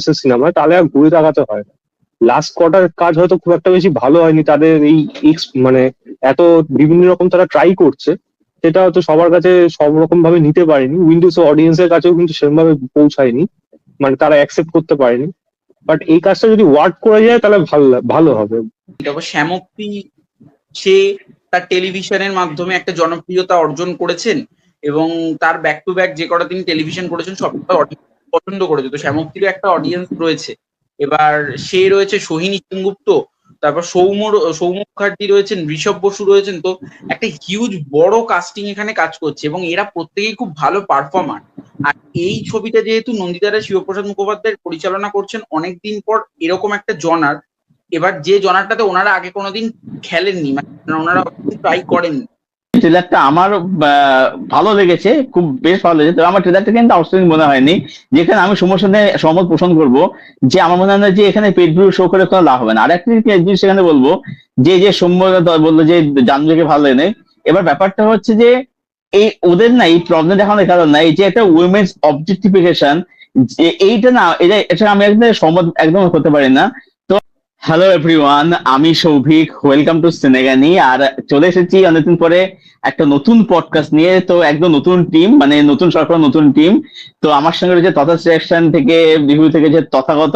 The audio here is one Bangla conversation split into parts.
অফিসের সিনেমা, তাহলে আর ঘুরে তাকাতে হয় না। লাস্ট কোয়ার্টার কাজ হয়তো খুব একটা বেশি ভালো হয়নি, তাদের এই মানে এত বিভিন্ন রকম তারা ট্রাই করছে, সেটা হয়তো সবার কাছে সব রকম ভাবে নিতে পারেনি, উইন্ডোজ অডিয়েন্সের কাছেও কিন্তু সেরকম ভাবে পৌঁছায়নি, মানে তারা অ্যাকসেপ্ট করতে পারেনি। বাট এই কাজটা যদি ওয়ার্ক করে যায় তাহলে ভালো হবে। শ্যামপ্রী সে তার টেলিভিশনের মাধ্যমে একটা জনপ্রিয়তা অর্জন করেছেন এবং তার ব্যাক টু ব্যাক যে কটা তিনি টেলিভিশন করেছেন সবটা পছন্দ করেছে। তো শ্যামপ্রীরও একটা অডিয়েন্স রয়েছে। এবার সে রয়েছে, সোহিনী সেনগুপ্ত, তারপর সৌম্য মুখার্জি রয়েছেন, ঋষভ বসু রয়েছেন। তো একটা হিউজ বড় কাস্টিং এখানে কাজ করছে এবং এরা প্রত্যেকেই খুব ভালো পারফর্মার। আর এই ছবিটা যেহেতু নন্দিতা রায় শিবপ্রসাদ মুখোপাধ্যায় পরিচালনা করছেন, অনেকদিন পর এরকম একটা জনার, এবার যে জনারটাতে ওনারা আগে কোনোদিন খেলেননি, মানে ওনারা ট্রাই করেননি। ট্রেলারটা আমার ভালো লেগেছে, খুব বেশ ভালো লেগেছে। তবে আমার ট্রেলারটা কিন্তু আউটস্ট্যান্ডিং মনে হয়নি, যেখানে আমি সময়ের সাথে সহমত পোষণ করবো যে আমার মনে হয় না যে এখানে পেট ভিউ শো করে কোনো লাভ হবে না। আর একটা জিনিস সেখানে বলবো, যে সৌম্য বললো যে জাহ্নবীকে ভালো লাগে। এবার ব্যাপারটা হচ্ছে যে এই ওদের না এই প্রবলেম দেখানোর কারণ না, এই যে একটা উইমেন্স অবজেক্টিফিকেশন, এইটা না, এটা আমি একদম সহমত একদম করতে পারি না। হ্যালো এভরিওয়ান, আমি সৌভিক, ওয়েলকাম টু সিনেগানি। আর চলে এসেছি অনেকদিন পরে একটা নতুন পডকাস্ট নিয়ে। তো একদম নতুন টিম, মানে নতুন সরকার, নতুন টিম। তো আমার সঙ্গে রয়েছে তথা সিলেকশন থেকে, রিভিউ থেকে যে তথাগত,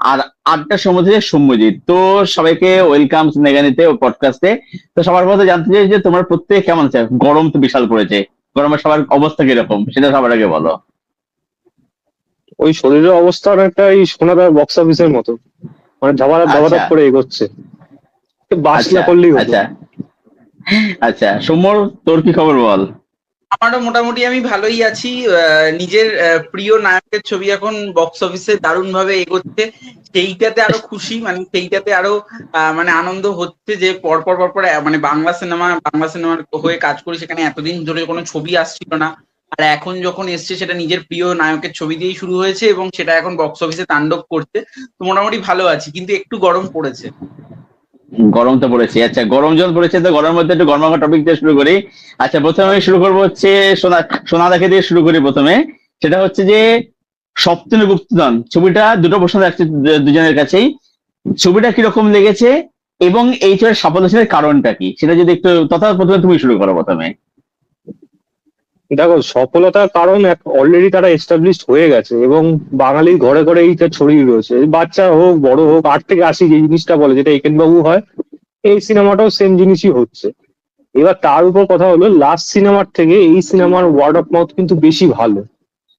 আর আড্ডার সময় থেকে সৌম্যজিৎ। তো সবাইকে ওয়েলকাম সিনেগানিতে ও পডকাস্টে। তো সবার মধ্যে জানতে চাই যে তোমার প্রত্যেকে কেমন আছে? গরম তো বিশাল পড়েছে, গরমে সবার অবস্থা কিরকম সেটা সবার আগে বলো। ওই শরীরের অবস্থা অনেকটা এই সোনাদার বক্স অফিসের মতো, মানে ধাবাধাপ করে এগোচ্ছে, বাস না করলেই হতো। আচ্ছা আচ্ছা, সৌম্য তোর কি খবর বল? আমারও মোটামুটি আমি ভালোই আছি। নিজের প্রিয় নায়কের ছবি এখন বক্স অফিসে দারুণ ভাবে এগোচ্ছে, সেইটাতে আরো খুশি, মানে সেইটাতে আরো মানে আনন্দ হচ্ছে যে পরপর মানে বাংলা সিনেমার হয়ে কাজ করি, সেখানে এতদিন ধরে কোনো ছবি আসছিল না, আর এখন যখন এসছে সেটা নিজের প্রিয় নায়কের ছবি দিয়েই শুরু হয়েছে এবং সেটা এখন বক্স অফিসে তাণ্ডব করছে। তো মোটামুটি ভালো আছি, কিন্তু একটু গরম পড়েছে। গরম তো পড়েছে। আচ্ছা, গরম জল পড়েছে, তো গরমের মধ্যে একটু গরমাগা টপিক দিয়ে শুরু করি। আচ্ছা, প্রথমে আমি শুরু করবো হচ্ছে সোনাদাকে দিয়ে শুরু করি প্রথমে। সেটা হচ্ছে যে সপ্তমী গুপ্তধন ছবিটা, দুটো প্রশ্ন রাখছে দুজনের কাছেই। ছবিটা কিরকম লেগেছে এবং এই ছবির সাফল্য ছিল কারণটা কি, সেটা যদি একটু তথা প্রথমে তুমি শুরু করো প্রথমে। দেখো, সফলতার কারণ অলরেডি তারা এস্টাবলিশড হয়ে গেছে এবং বাঙালির ঘরে ঘরে এইটা ছড়িয়ে রয়েছে, বাচ্চা হোক বড় হোক, 8 থেকে 80 যে জিনিসটা বলে, যেটা একেন বাবু হয়, এই সিনেমাটাও সেম জিনিসই হচ্ছে। এবার তার উপর কথা হলো, লাস্ট সিনেমার থেকে এই সিনেমার ওয়ার্ড অফ মাউথ কিন্তু বেশি ভালো।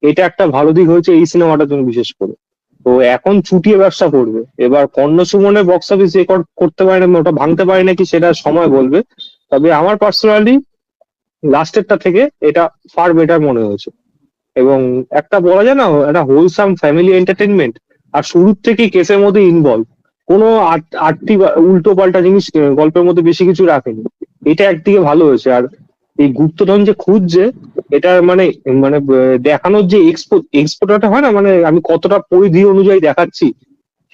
এটা একটা ভালো দিক হয়েছে এই সিনেমাটার জন্য বিশেষ করে। তো এখন চুটিয়ে ব্যবসা করবে। এবার কর্ণ সুমনের বক্স অফিস রেকর্ড করতে পারে না, ওটা ভাঙতে পারে নাকি সেটা সময় বলবে। তবে আমার পার্সোনালি লাস্টেরটা থেকে এটা ফার বেটার মনে হয়েছে। এবং একটা বলা যায় না, একটা হোলসাম ফ্যামিলি এন্টারটেনমেন্ট, আর শুরুর থেকেই কেসের মধ্যে ইনভলভ, কোনো আটটি উল্টো পাল্টা জিনিস গল্পের মধ্যে বেশি কিছু রাখেনি। এটা একদিকে ভালো হয়েছে। আর এই গুপ্তধন যে খুঁজছে, এটা মানে মানে দেখানোর যে এক্সপোর্টারটা হয় না, মানে আমি কতটা পরিধি অনুযায়ী দেখাচ্ছি,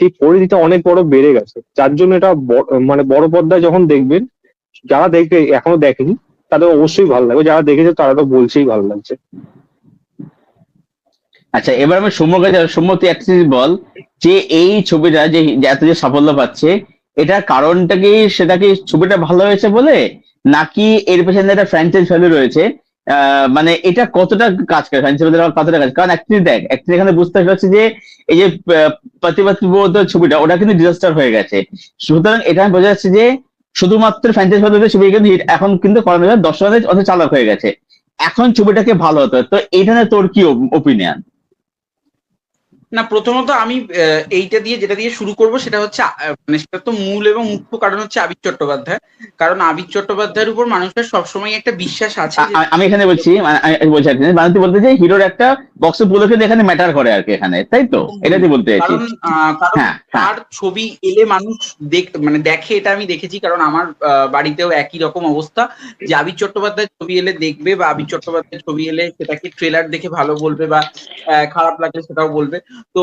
সেই পরিধিটা অনেক বড় বেড়ে গেছে। যার জন্য এটা মানে বড় পর্দায় যখন দেখবেন, যারা দেখবে এখনো দেখেনি তাদের অবশ্যই ভালো লাগবে, যারা দেখেছে তারা তো বলছেই ভালো লাগছে। আচ্ছা, এবার আমি সৌম্যকে সৌম্য তুই একটা জিনিস বল, যে এই ছবিটা যে এত যে সাফল্য পাচ্ছে, এটার কারণটা কি, সেটা কি ছবিটা ভালো হয়েছে বলে, নাকি এর পেছনে একটা ফ্র্যাঞ্চাইজ ভ্যালু রয়েছে? মানে এটা কতটা কাজ করে, ফ্র্যাঞ্চাইজ ভ্যালু কতটা কাজ, কারণ অ্যাকচুয়ালি দেখ, অ্যাকচুয়ালি এখানে বুঝতে পারছি যে এই যে প্রতিবাদ ছবিটা, ওটা কিন্তু ডিজাস্টার হয়ে গেছে। সুতরাং এটা আমি বোঝা যাচ্ছে যে শুধুমাত্র ফ্র্যাঞ্চাইজ ভ্যালু ছবি কিন্তু hit, এখন কিন্তু করোনা দর্শকদের অত চালাক হয়ে গেছে, এখন ছবিটাকে ভালো হতো। তো এইটা নিয়ে তোর কি ওপিনিয়ন? না, প্রথমত আমি এইটা দিয়ে যেটা দিয়ে শুরু করব সেটা হচ্ছে মানে সেটা তো মূল এবং মুখ্য কারণ হচ্ছে আবির চট্টোপাধ্যায়। কারণ আবির চট্টোপাধ্যায়ের উপর মানুষের সবসময় একটা বিশ্বাস আছে যে আমি এখানে বলছি, আমি বলছি আর কি, মানে তুই বলতে চাই হিরোর একটা বক্স উপলক্ষে এখানে ম্যাটার করে আর কি এখানে, তাই তো? এটা তুই বলতে চাইছিস? কারণ হ্যাঁ হ্যাঁ। তার ছবি এলে মানুষ মানে দেখে, এটা আমি দেখেছি, কারণ আমার বাড়িতেও একই রকম অবস্থা, যে আবির চট্টোপাধ্যায়ের ছবি এলে দেখবে, বা আবির চট্টোপাধ্যায়ের ছবি এলে সেটাকে ট্রেলার দেখে ভালো বলবে, বা খারাপ লাগলে সেটাও বলবে। তো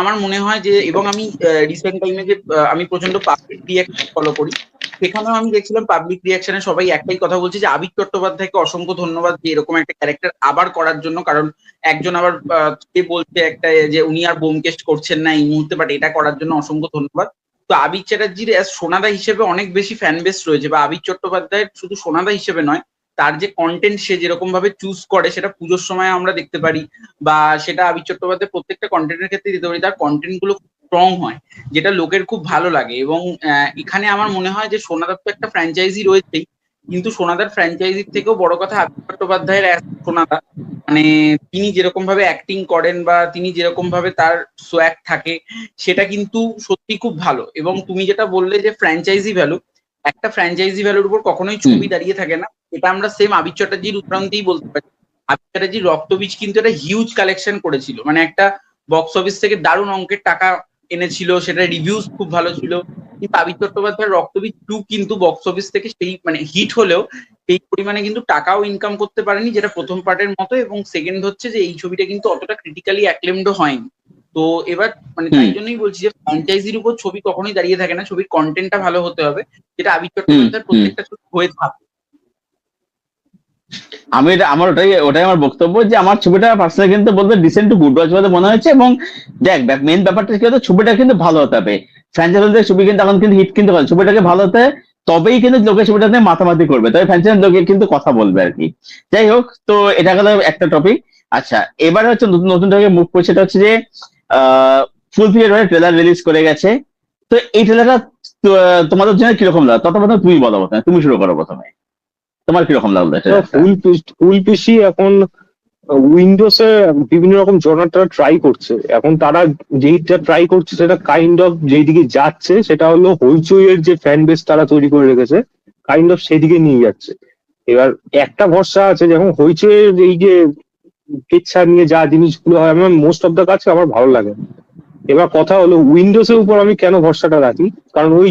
আমার মনে হয় যে, এবং আমি রিসেন্ট টাইমে যে আমি প্রচন্ড পাবলিক রিঅ্যাকশন ফলো করি, সেখানেও আমি দেখছিলাম পাবলিক রিয়াকশনে সবাই একটাই কথা বলছে যে আবির চট্টোপাধ্যায়কে অসংখ্য ধন্যবাদ যে এরকম একটা ক্যারেক্টার আবার করার জন্য। কারণ একজন আবার কে বলছে একটা যে উনি আর ব্যোমকেশ করছেন না এই মুহূর্তে, বাট এটা করার জন্য অসংখ্য ধন্যবাদ। তো আবির চ্যাটার্জির সোনাদা হিসেবে অনেক বেশি ফ্যান বেস রয়েছে, বা আবির চট্টোপাধ্যায়ের শুধু সোনাদা হিসেবে নয়, তার যে কন্টেন্ট সে যেরকম ভাবে চুজ করে সেটা পুজোর সময় আমরা দেখতে পারি, বা সেটা আবির চট্টোপাধ্যায় প্রত্যেকটা কন্টেন্টের ক্ষেত্রে দিতে পারি, তার কন্টেন্ট গুলো স্ট্রং হয়, যেটা লোকের খুব ভালো লাগে। এবং এখানে আমার মনে হয় যে সোনাদার তো একটা ফ্র্যাঞ্চাইজি রয়েছেই, কিন্তু সোনাদার ফ্র্যাঞ্চাইজির থেকেও বড় কথা আবির চট্টোপাধ্যায়ের সোনাদা, মানে তিনি যেরকম ভাবে অ্যাক্টিং করেন বা তিনি যেরকম ভাবে তার সোয়াগ থাকে সেটা কিন্তু সত্যি খুব ভালো। এবং তুমি যেটা বললে যে ফ্র্যাঞ্চাইজি ভ্যালু, একটা ফ্র্যাঞ্চাইজি ভ্যালুর উপর কখনোই ছবি দাঁড়িয়ে থাকে না, এটা আমরা সেম আবির চট্টোপাধ্যায়ের উদাহরণ দিয়েই বলতে পারি। আবির চট্টোপাধ্যায়ের রক্তবীজ কিন্তু একটা হিউজ কালেকশন করেছিল, মানে একটা বক্স অফিস থেকে দারুণ অঙ্কের টাকা এনেছিল, সেটা রিভিউজ খুব ভালো ছিল। কিন্তু আবির চট্টোপাধ্যায়ের রক্তবীজ 2 কিন্তু বক্স অফিস থেকে সেই মানে হিট হলেও সেই পরিমাণে কিন্তু টাকাও ইনকাম করতে পারেনি যেটা প্রথম পার্টের মতো। এবং সেকেন্ড হচ্ছে যে এই ছবিটা কিন্তু অতটা ক্রিটিক্যালি অ্যাক্লেমডও হয়নি। তো এবার মানে তাই জন্যই বলছি যে ফ্র্যাঞ্চাইজির উপর ছবি কখনোই দাঁড়িয়ে থাকে না, ছবির কন্টেন্টটা ভালো হতে হবে, যেটা আবির চট্টোপাধ্যায়ের প্রত্যেকটা ছবি হয়ে থাকে। আমার ওটাই আমার বক্তব্য যে আমার ছবিটা পার্সোনালি কিন্তু বলতে ডিসেন্ট টু গুড ওয়াচ বলে মনে হয়েছে। এবং দেখ মেন ব্যাপারটা কি হতো, ছবিটা কিন্তু ভালো হতে হবে। ফ্র্যাঞ্চাইজিদের ছবি কিন্তু এখন কিন্তু হিট কিন্তু ছবিটাকে ভালো হতে তবেই কিন্তু লোকে ছবিটাতে মাতামাতি করবে, তবে ফ্র্যাঞ্চাইজির লোকে কিন্তু কথা বলবে আর কি। যাই হোক, তো এটা গেল একটা টপিক। আচ্ছা, এবারে হচ্ছে নতুন নতুন টপিকে মুখ করছে, সেটা হচ্ছে যে ফুল ফিগার ট্রেলার রিলিজ করে গেছে। তো এই ট্রেলারটা তোমাদের জন্য কিরকম লাগলো? তত তুমি বলো, প্রথমে তুমি শুরু করো, প্রথমে তোমার কিরকম লাগলো ট্রেলারটা? ফুল পিসি এখন উইন্ডোজে বিভিন্ন রকম জনারটা ট্রাই করছে। এখন তারা যেইটা ট্রাই করছে সেটা কাইন্ড অফ যেদিকে যাচ্ছে সেটা হলো হইচই এর যে ফ্যান বেস তারা তৈরি করে রেখেছে, কাইন্ড অফ সেদিকে নিয়ে যাচ্ছে। এবার একটা ভরসা আছে, যখন হইচই এর এই যে কেচ্ছা নিয়ে যা জিনিসগুলো হয়, আমার মোস্ট অফ দ্য কাছে আমার ভালো লাগে না। এবার কথা হলো উইন্ডোজের উপর আমি কেন ভরসাটা রাখি, কারণ ওই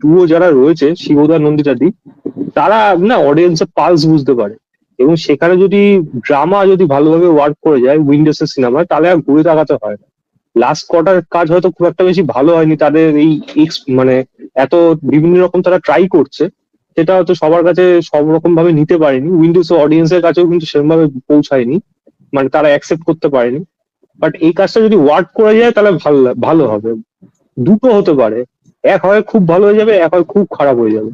ডুও যারা রয়েছে শিবদা নন্দিতাদি, তারা না অডিয়েন্সের পালস বুঝতে পারে। এবং সেখানে যদি ড্রামা যদি ভালোভাবে ওয়ার্ক করে যায় উইন্ডোজের সিনেমায়, তাহলে আর ঘুরে তাকাতে হয় না। লাস্ট কোয়ার্টার কাজ হয়তো খুব একটা বেশি ভালো হয়নি তাদের এই মানে এত বিভিন্ন রকম তারা ট্রাই করছে, সেটা হয়তো সবার কাছে সব রকম ভাবে নিতে পারেনি, উইন্ডোজ অডিয়েন্সের কাছেও কিন্তু সেরকম ভাবে পৌঁছায়নি, মানে তারা অ্যাকসেপ্ট করতে পারেনি। বাট এই কাজটা যদি ওয়ার্ক করে যায় তাহলে ভালো হবে। দুটো হতে পারে, এক হয় খুব ভালো হয়ে যাবে, এক হয় খুব খারাপ হয়ে যাবে।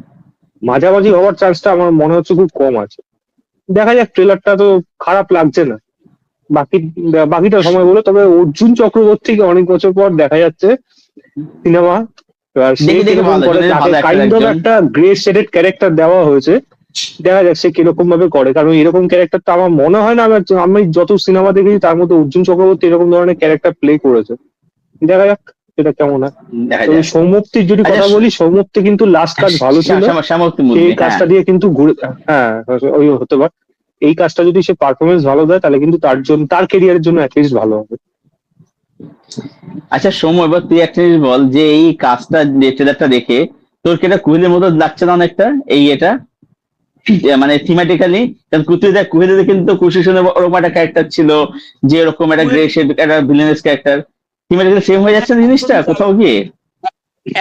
মাঝামাঝি হওয়ার চান্সটা আমার মনে হচ্ছে খুব কম আছে। দেখা যাক, ট্রেলারটা তো খারাপ লাগছে না, বাকি বাকিটা সময় বলে। তবে অর্জুন চক্রবর্তীকে অনেক বছর পর দেখা যাচ্ছে সিনেমা, এবার সে দেখি দেখি, কিরকম ভালো করে, তাকে কাইন্ড অফ একটা গ্রে শেডেড ক্যারেক্টার দেওয়া হয়েছে। দেখা যাক সে কিরকম ভাবে করে, কারণ এরকম ক্যারেক্টার তো আমার মনে হয় না, আমি যত সিনেমা দেখেছি তার মধ্যে অর্জুন চক্রবর্তী এরকম ধরনের ক্যারেক্টার প্লে করেছে। দেখা যাক সেটা কেমন হয়। দেখা তবে যায়। সৌমুক্তির যদি কথা বলি, সৌমুক্তি কিন্তু লাস্ট কাজ ভালো ছিল, সেই কাজটা দিয়ে কিন্তু ঘুরে, হ্যাঁ ওই হতে পারে। এই কাজটা যদি সে পারফরমেন্স ভালো দেয় তাহলে কিন্তু তার জন্য, তার কেরিয়ারের জন্য অ্যাটলিস্ট ভালো হবে। আচ্ছা সৌম্য, এবার তুই একটা জিনিস বল যে এই কাজটা ট্রেলারটা দেখে তোর কি এটা কুহেলির মতো লাগছে না অনেকটা? এই এটা মানে থিমেটিক্যালি, কারণ কুহেলিতে কিন্তু খুশি শুনে ওরকম একটা ক্যারেক্টার ছিল, যে এরকম একটা গ্রে শেড একটা ভিলেনাস ক্যারেক্টার, থিমেটিক্যালি সেম হয়ে যাচ্ছে না জিনিসটা কোথাও গিয়ে?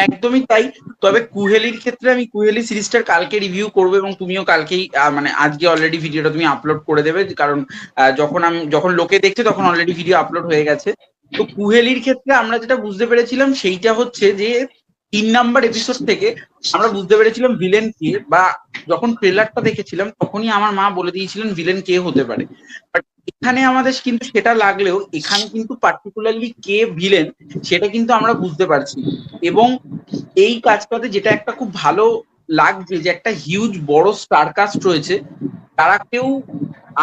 একদমই তাই। তবে কুহেলির ক্ষেত্রে আমি কুহেলি সিরিজটার কালকে রিভিউ করবো, এবং তুমিও কালকেই মানে আজকে অলরেডি ভিডিওটা তুমি আপলোড করে দেবে, কারণ যখন লোকে দেখছে তখন অলরেডি ভিডিও আপলোড হয়ে গেছে। তো কুহেলির ক্ষেত্রে আমরা যেটা বুঝতে পেরেছিলাম সেইটা হচ্ছে যে 3 নাম্বার এপিসোড থেকে আমরা বুঝতে পেরেছিলাম ভিলেন কে, বা যখন ট্রেলারটা দেখেছিলাম তখনই আমার মা বলে দিয়েছিলেন ভিলেন কে হতে পারে। বাট এখানে আমাদের কিন্তু সেটা লাগলেও এখানে কিন্তু পার্টিকুলারলি কে ভিলেন সেটা কিন্তু আমরা বুঝতে পারছি। এবং এই কাজটাতে যেটা একটা খুব ভালো লাগছে যে একটা হিউজ বড় স্টার কাস্ট রয়েছে, তারা কেউ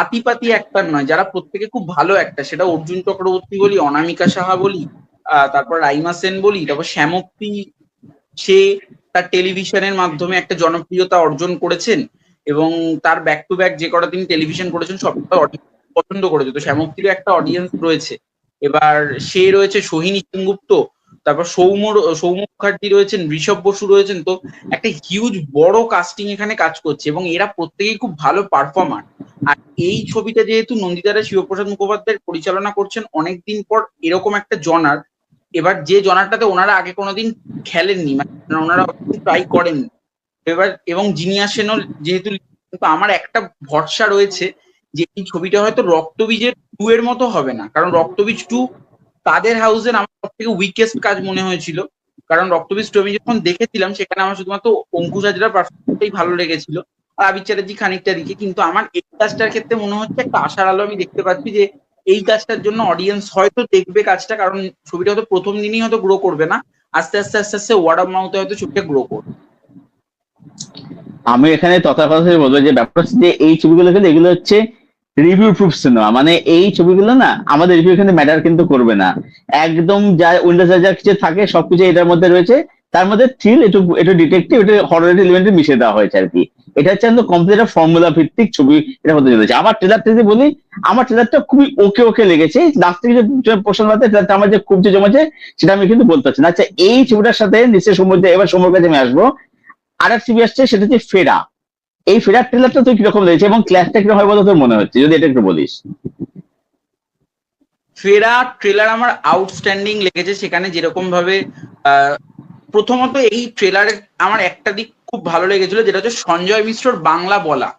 আতিপাতি অ্যাক্টর নয়, যারা প্রত্যেকে খুব ভালো অ্যাক্টর। সেটা অর্জুন চক্রবর্তী বলি, অনামিকা সাহা বলি, তারপর রাইমা সেন বলি, তারপর শ্যামপ্তি, সে তার টেলিভিশনের মাধ্যমে একটা জনপ্রিয়তা অর্জন করেছেন, এবং তার ব্যাক টু ব্যাক যে কটা তিনি টেলিভিশন করেছেন সবটা পছন্দ করেছে। তো শ্যামপ্তিরও একটা অডিয়েন্স রয়েছে। এবার সে রয়েছে সোহিনী সেনগুপ্ত, তারপর সৌম্য মুখার্জি রয়েছেন, ঋষভ বসু রয়েছেন। তো একটা হিউজ বড় কাস্টিং এখানে কাজ করছে, এবং এরা প্রত্যেকেই খুব ভালো পারফর্মার। আর এই ছবিটা যেহেতু নন্দিতারা শিবপ্রসাদ মুখোপাধ্যায় পরিচালনা করছেন অনেকদিন পর এরকম একটা জনার, এবার যে জনারটাতে ওনারা আগে কোনোদিন খেলেননি, মানে ওনারা ট্রাই করেননি, এবার এবং জিনিয়া সেনও যেহেতু, কিন্তু আমার একটা ভরসা রয়েছে যে এই ছবিটা হয়তো রক্তবীজের 2 এর মতো হবে না, কারণ রক্তবীজ 2 তাদের হাউসের আমার সব থেকে উইকেস্ট কাজ মনে হয়েছিল। কারণ রক্তবীজ 2 আমি যখন দেখেছিলাম সেখানে আমার শুধুমাত্র অঙ্কুশ হাজরার পারফরমেন্সটাই ভালো লেগেছিল, আর আবির চ্যাটার্জি খানিকটা দিকে। কিন্তু আমার এই কাজটার ক্ষেত্রে মনে হচ্ছে একটা আশার আলো আমি দেখতে পাচ্ছি যে এই কাজটার জন্য অডিয়েন্স হয়তো দেখবে কাজটা, কারণ ছবিটা হয়তো প্রথম দিনই হয়তো গ্রো করবে না, আস্তে আস্তে আস্তে আস্তে ওয়ার্ড অফ মাউথে হয়তো ছবিটা গ্রো করবে। আমি এখানে তথাকথিত বলবো যে ব্যাপার হচ্ছে যে এই ছবিগুলো কিন্তু এগুলো হচ্ছে রিভিউ প্রুফ সিনেমা, মানে এই ছবিগুলো না আমাদের রিভিউ এখানে ম্যাটার কিন্তু করবে না। একদম যা উইন্ডোজে যা কিছু থাকে সবকিছু এটার মধ্যে রয়েছে, তার মধ্যে থ্রিল, একটু একটু ডিটেকটিভ, একটু হরর এলিমেন্ট মিশিয়ে দেওয়া হয়েছে আর কি। এটা হচ্ছে একদম কমপ্লিট ফর্মুলা ভিত্তিক ছবি এটা হতে চলেছে। আমার ট্রেলারটা যদি বলি, আমার ট্রেলারটা খুবই ওকে ওকে লেগেছে। লাস্ট থেকে যে পোর্শন আছে ট্রেলারটা আমার যে খুব যে জমেছে সেটা আমি কিন্তু বলতে পারছি না। আচ্ছা, এই ছবিটার সাথে নিশ্চয়ই সমুদ্রে এবার সময়ের কাছে আমি আসবো, আর এক ছবি আসছে সেটা হচ্ছে ফেরা। এই ফেরার ট্রেলারটা তুই কিরকম লেগেছে এবং ক্লাসটা কিরকম হয় বলে তোর মনে হচ্ছে, যদি এটা একটু বলিস। ফেরা ট্রেলার আমার আউটস্ট্যান্ডিং লেগেছে। সেখানে যেরকম ভাবে প্রথমত এই ট্রেলারের আমার একটা দিক খুব ভালো লেগেছিল, যেটা হচ্ছে সঞ্জয় মিশ্রর বাংলা বলা।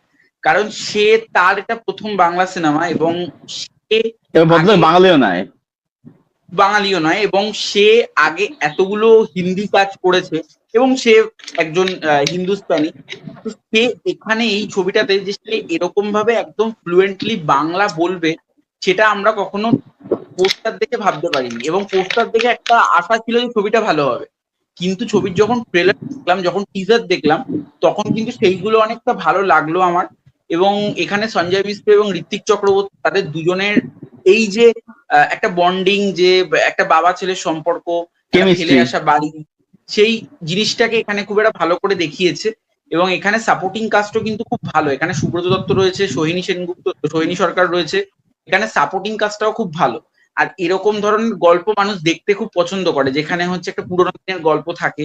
কারণ সে তার এটা প্রথম বাংলা সিনেমা এবং সে এবার ভদ্রলোক আগে বাঙালিও নয়। বাঙালিও নয়, এবং সে আগে এতগুলো হিন্দি কাজ করেছে এবং সে একজন হিন্দুস্তানি। তো সে এখানে এই ছবিটাতে যে সে এরকম ভাবে একদম ফ্লুয়েন্টলি বাংলা বলবে, সেটা আমরা কখনো পোস্টার দেখে ভাবতে পারিনি। এবং পোস্টার দেখে একটা আশা ছিল যে ছবিটা ভালো হবে, কিন্তু ছবির যখন ট্রেলার দেখলাম, যখন টিজার দেখলাম, তখন কিন্তু সেইগুলো অনেকটা ভালো লাগলো আমার। এবং এখানে সঞ্জয় মিশ্র এবং ঋত্বিক চক্রবর্তী তাদের দুজনের এই যে একটা বন্ডিং, যে একটা বাবা ছেলের সম্পর্ক, একটা ফেলে কেমিস্ট্রি। আসা বাড়ি, সেই জিনিসটাকে এখানে খুব একটা ভালো করে দেখিয়েছে। এবং এখানে সাপোর্টিং কাস্টও কিন্তু খুব ভালো। এখানে সুব্রত দত্ত রয়েছে, সোহিনী সেনগুপ্ত, সোহিনী সরকার রয়েছে। এখানে সাপোর্টিং কাস্টটাও খুব ভালো। আর এরকম ধরনের গল্প মানুষ দেখতে খুব পছন্দ করে, যেখানে হচ্ছে একটা পুরোনো দিনের গল্প থাকে,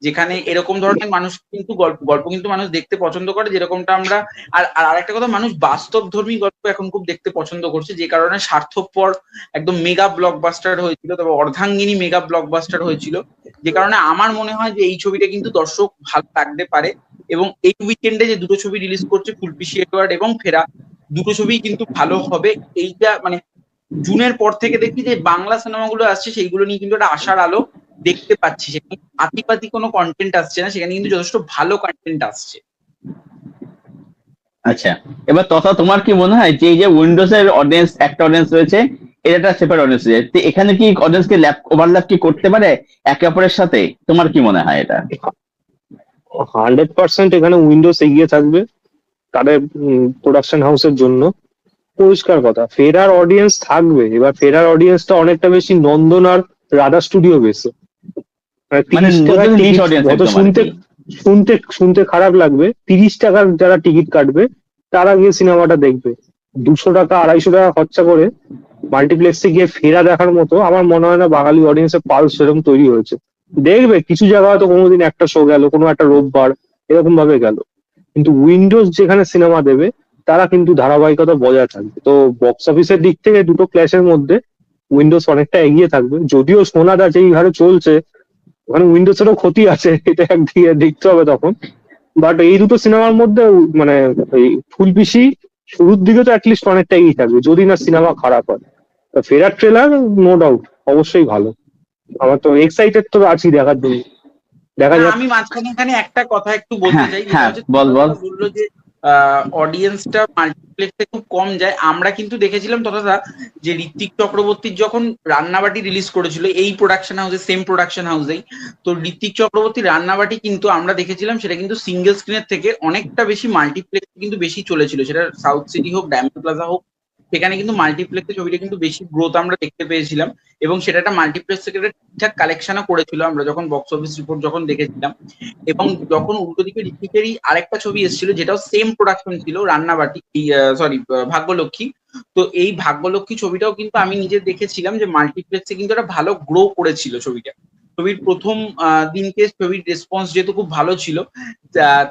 যেখানে এরকম ধরনের মানুষ কিন্তু গল্প গল্প কিন্তু মানুষ দেখতে পছন্দ করে, যেরকমটা আমরা। আর আর আরেকটা কথা, মানুষ বাস্তবধর্মী গল্প এখন খুব দেখতে পছন্দ করছে, যে কারণে স্বার্থপর একদম মেগা ব্লকবাস্টার হয়েছিল, তবে অর্ধাঙ্গিনী মেগা ব্লকবাস্টার হয়েছিল। যে কারণে আমার মনে হয় যে এই ছবিটা কিন্তু দর্শক ভালো লাগতে পারে। এবং এই উইকেন্ডে যে দুটো ছবি রিলিজ করছে, ফুলপিসি এডওয়ার্ড এবং ফেরা, দুটো ছবিই কিন্তু ভালো হবে। এইটা মানে জুনের পর থেকে দেখি যে বাংলা সিনেমাগুলো আসছে, সেইগুলো নিয়ে কিন্তু একটা আশার আলো দেখতে পাচ্ছি। সেখানে আতিপাতি কোনো কন্টেন্ট আসছে না, সেখানে কিন্তু যথেষ্ট ভালো কন্টেন্ট আসছে। আচ্ছা, এবার তথা তোমার কি মনে হয় যে এই যে উইন্ডোজ এর অডিয়েন্স একটা অডিয়েন্স রয়েছে, এটা একটা সেপারেট অডিয়েন্স রয়েছে, তো এখানে কি অডিয়েন্স কে ল্যাপ ওভারল্যাপ কি করতে পারে একে অপরের সাথে? তোমার কি মনে হয় এটা? 100% এখানে উইন্ডোজ এগিয়ে থাকবে তাদের প্রোডাকশন হাউসের জন্য। পরিষ্কার কথা, ফেরার অডিয়েন্স থাকবে। এবার ফেরার অডিয়েন্সটা অনেকটা বেশি নন্দন আর রাধা স্টুডিও বেসে। মানে মানে 30 টাকার নতুন নিশ টিকিট, অডিয়েন্স যত একদম আর শুনতে কি। শুনতে শুনতে খারাপ লাগবে, 30 টাকার যারা টিকিট কাটবে তারা গিয়ে সিনেমাটা দেখবে। 200 টাকা 250 টাকা খরচা করে মাল্টিপ্লেক্সে গিয়ে ফেরা দেখার মতো আমার মনে হয় না বাঙালি অডিয়েন্সের পালস সেরকম তৈরি হয়েছে। দেখবে কিছু জায়গা হয়তো কোনোদিন একটা শো গেল, কোনো একটা রোববার, এরকম ভাবে গেল, কিন্তু উইন্ডোজ যেখানে সিনেমা দেবে তারা কিন্তু ধারাবাহিকতা বজায় থাকবে। তো বক্স অফিসের দিক থেকে দুটো ক্ল্যাশের মধ্যে উইন্ডোজ অনেকটা এগিয়ে থাকবে। যদিও সোনাদা যেই হারে চলছে, ওখানে উইন্ডোজেরও ক্ষতি আছে, এটা একদিকে দেখতে হবে তখন। বাট এই দুটো সিনেমার মধ্যে মানে এই ফুলপিসি শুরুর দিকে তো অ্যাটলিস্ট অনেকটা এগিয়ে থাকবে, যদি না সিনেমা খারাপ হয়। তো ফেরার ট্রেলার নো ডাউট অবশ্যই ভালো। আমার তো এক্সাইটেড তো আছি দেখার জন্য, দেখা না, যাক। আমি মাঝখানে এখানে একটা কথা একটু বলতে হ্যাঁ চাই, যেটা হ্যাঁ, হচ্ছে বল বল। তোমরা বললো যে অডিয়েন্সটা মাল্টিপ্লেক্সে খুব কম যায়। আমরা কিন্তু দেখেছিলাম তথা যে ঋত্বিক চক্রবর্তীর যখন রান্নাবাটি রিলিজ করেছিল এই প্রোডাকশন হাউসে, সেম প্রোডাকশন হাউসেই, তো ঋত্বিক চক্রবর্তীর রান্নাবাটি কিন্তু আমরা দেখেছিলাম সেটা কিন্তু সিঙ্গেল স্ক্রিনের থেকে অনেকটা বেশি মাল্টিপ্লেক্স কিন্তু বেশি চলেছিল। সেটা সাউথ সিটি হোক, ডায়মন্ড প্লাজা হোক, সেখানে কিন্তু মাল্টিপ্লেক্সে ছবিটা কিন্তু বেশি গ্রোথ আমরা দেখতে পেয়েছিলাম। এবং সেটা একটা মাল্টিপ্লেক্স থেকে একটা ঠিকঠাক কালেকশনও করেছিল আমরা যখন বক্স অফিস রিপোর্ট যখন দেখেছিলাম। এবং যখন উল্টো দিকে ঋত্বিকেরই আরেকটা ছবি এসেছিল, যেটাও সেম প্রোডাকশন ছিল, রান্নাবাটি, সরি, ভাগ্যলক্ষ্মী। তো এই ভাগ্যলক্ষ্মী ছবিটাও কিন্তু আমি নিজে দেখেছিলাম যে মাল্টিপ্লেক্সে কিন্তু একটা ভালো গ্রো করেছিল ছবিটা। ছবির প্রথম দিনকে ছবির রেসপন্স যেহেতু খুব ভালো ছিল,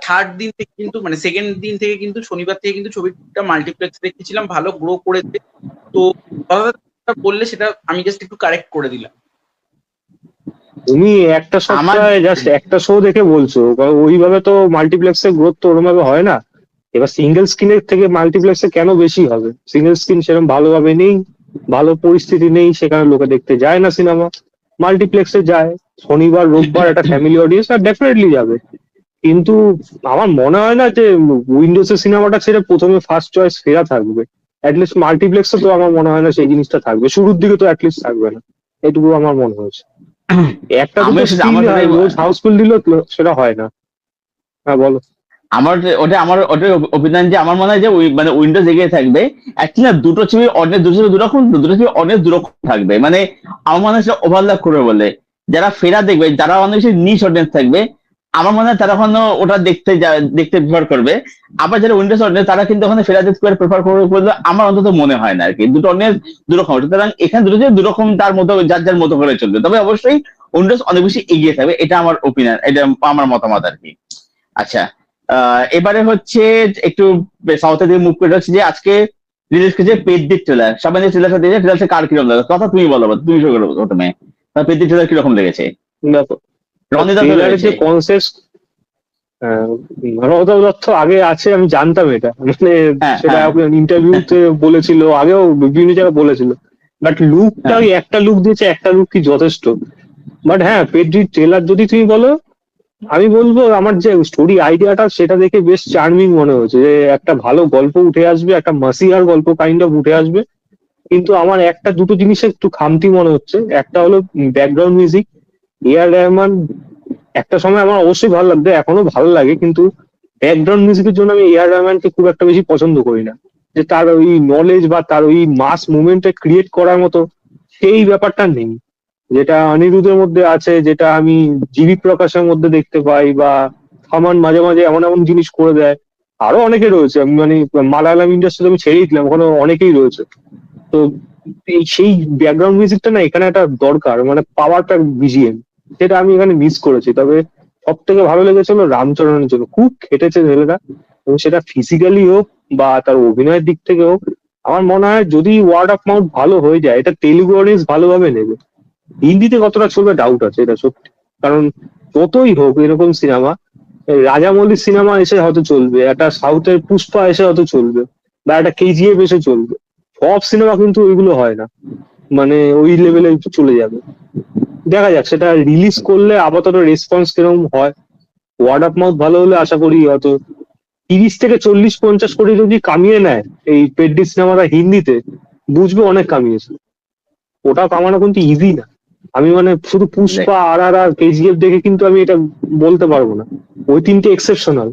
থার্ড দিন থেকে কিন্তু মানে সেকেন্ড দিন থেকে কিন্তু শনিবার থেকে কিন্তু ছবিটা মাল্টিপ্লেক্স দেখেছিলাম ভালো গ্রো করেছে। তো বললে সেটা আমি জাস্ট একটু কারেক্ট করে দিলাম। তুমি একটা আমার সপ্তাহে জাস্ট একটা শো দেখে বলছো, কারণ ওইভাবে তো মাল্টিপ্লেক্সের গ্রোথ তো ওরকম ভাবে হয় না। এবার সিঙ্গেল স্ক্রিনের থেকে মাল্টিপ্লেক্সে কেন বেশি হবে? সিঙ্গেল স্ক্রিন সেরকম ভালোভাবে নেই, ভালো পরিস্থিতি নেই, সেখানে লোকে দেখতে যায় না সিনেমা, মাল্টিপ্লেক্সে যায়। শনিবার রোববার একটা ফ্যামিলি অডিয়েন্স আর ডেফিনেটলি যাবে। কিন্তু আমার মনে হয় না যে উইন্ডোজের সিনেমাটা ছেড়ে প্রথমে ফার্স্ট চয়েস ফেরা থাকবে। অ্যাটলিস্ট মাল্টিপ্লেক্সে তো আমার মনে হয় না সেই জিনিসটা থাকবে, শুরুর দিকে তো অ্যাটলিস্ট থাকবে না, এটুকু আমার মনে হয়েছে। একটা আমি দুটো সেটা স্ক্রিন আমার সেটাই রোজ হাউসফুল দিল সেটা হয় না। হ্যাঁ বলো। আমার অভিধান যে আমার মনে হয় যে ওই মানে উইন্ডোজ এগিয়ে থাকবে। অ্যাকচুয়ালি দুটো ছবি অনেক দুটো ছবি দুরকম, দুটো ছবি অনেক দুরকম থাকবে, মানে আমার মনে হয় সেটা ওভারল্যাপ করবে বলে। যারা ফেরা দেখবে, যারা অনেক বেশি নিশ অডিয়েন্স থাকবে, আমার মনে হয় তারা ওখানে ওটা দেখতে প্রেফার করবে। আবার যারা উইন্ডোজ অডিয়েন্স তারা কিন্তু ওখানে ফেরা দেখতে প্রেফার করবে বলে আমার অন্তত মনে হয় না আর কি। দুটো অডিয়েন্স দুরকম, সুতরাং এখানে দুটো ছবি দুরকম তার মতো যার যার মতো করে চলবে। তবে অবশ্যই উইন্ডোজ অনেক বেশি এগিয়ে থাকবে, এটা আমার ওপিনিয়ন, এটা আমার মতামত আর কি। আচ্ছা, এবারে হচ্ছে একটু সাউথের দিকে মুভ করে হচ্ছে যে আজকে রিলিজ করেছে পেদ্দির ট্রেলার। সবাই ট্রেলারটা দিয়েছে, ট্রেলারটা কার কিরকম লাগে কথা তুমি বলো, তুমি শুরু করো প্রথমে। পেদ্দির ট্রেলার কিরকম লেগেছে? দেখো, রনিদা তো ট্রেলারের রয়েছে। যে কনসেপ্ট, রণদাব দত্ত আগে আছে আমি জানতাম এটা, মানে হ্যাঁ সেটা হ্যাঁ ইন্টারভিউতে বলেছিল, আগেও বিভিন্ন জায়গায় বলেছিল। বাট লুকটা, হ্যাঁ। ওই একটা লুক দিয়েছে, একটা লুক কি যথেষ্ট? বাট হ্যাঁ, পেড্রির ট্রেলার যদি তুমি বলো, আমি বলবো আমার যে স্টোরি আইডিয়াটা সেটা দেখে বেশ চার্মিং মনে হচ্ছে, যে একটা ভালো গল্প উঠে আসবে, একটা মাসিহার গল্প কাইন্ড অফ উঠে আসবে। কিন্তু আমার একটা দুটো জিনিসে একটু খামতি মনে হচ্ছে। একটা হলো ব্যাকগ্রাউন্ড মিউজিক। এআর রহমান একটা সময় আমার অবশ্যই ভালো লাগতো, এখনো ভালো লাগে, কিন্তু ব্যাকগ্রাউন্ড মিউজিকের জন্য আমি এআর রহমানকে খুব একটা বেশি পছন্দ করি না। যে তার ওই নলেজ বা তার ওই মাস মুভমেন্টে ক্রিয়েট করার মতো সেই ব্যাপারটা নেই, যেটা অনিরুদ্ধের মধ্যে আছে, যেটা আমি জিবি প্রকাশের মধ্যে দেখতে পাই, বা থামান মাঝে মাঝে এমন এমন জিনিস করে দেয়। আরো অনেকে রয়েছে, আমি মানে মালায়ালাম ইন্ডাস্ট্রিতে আমি ছেড়েই দিলাম, ওখানে অনেকেই রয়েছে। তো সেই ব্যাকগ্রাউন্ড মিউজিকটা না এখানে একটা দরকার, মানে পাওয়ারটা বিজিএম, সেটা আমি এখানে মিস করেছি। তবে সব থেকে ভালো লেগেছিল রামচরণের জন্য, খুব খেটেছে ছেলেটা, এবং সেটা ফিজিক্যালি হোক বা তার অভিনয়ের দিক থেকে হোক। আমার মনে হয় যদি ওয়ার্ড অফ মাউথ ভালো হয়ে যায়, এটা তেলুগু অডিয়েন্স ভালোভাবে নেবে। হিন্দিতে কতটা চলবে ডাউট আছে, এটা সত্যি। কারণ যতই হোক এরকম সিনেমা, রাজামৌলির সিনেমা এসে হয়তো চলবে, একটা সাউথের পুষ্পা এসে হয়তো চলবে, বা একটা কেজিএফ এসে চলবে। সব সিনেমা কিন্তু ওইগুলো হয় না, মানে ওই লেভেলে চলে যাবে। দেখা যাক সেটা রিলিজ করলে আপাতত রেসপন্স কিরকম হয়। ওয়ার্ড অফ মাউথ ভালো হলে আশা করি হয়তো 30 থেকে 40 50 কোটি যদি কামিয়ে নেয় এই পেড্ডি সিনেমাটা হিন্দিতে, বুঝবে অনেক কামিয়েছে। ওটা কামানো কিন্তু ইজি না। আমি মানে শুধু পুষ্পা আর কেজিএফ দেখে কিন্তু আমি এটা বলতে পারবো না। ওই তিনটে এক্সেপশনাল,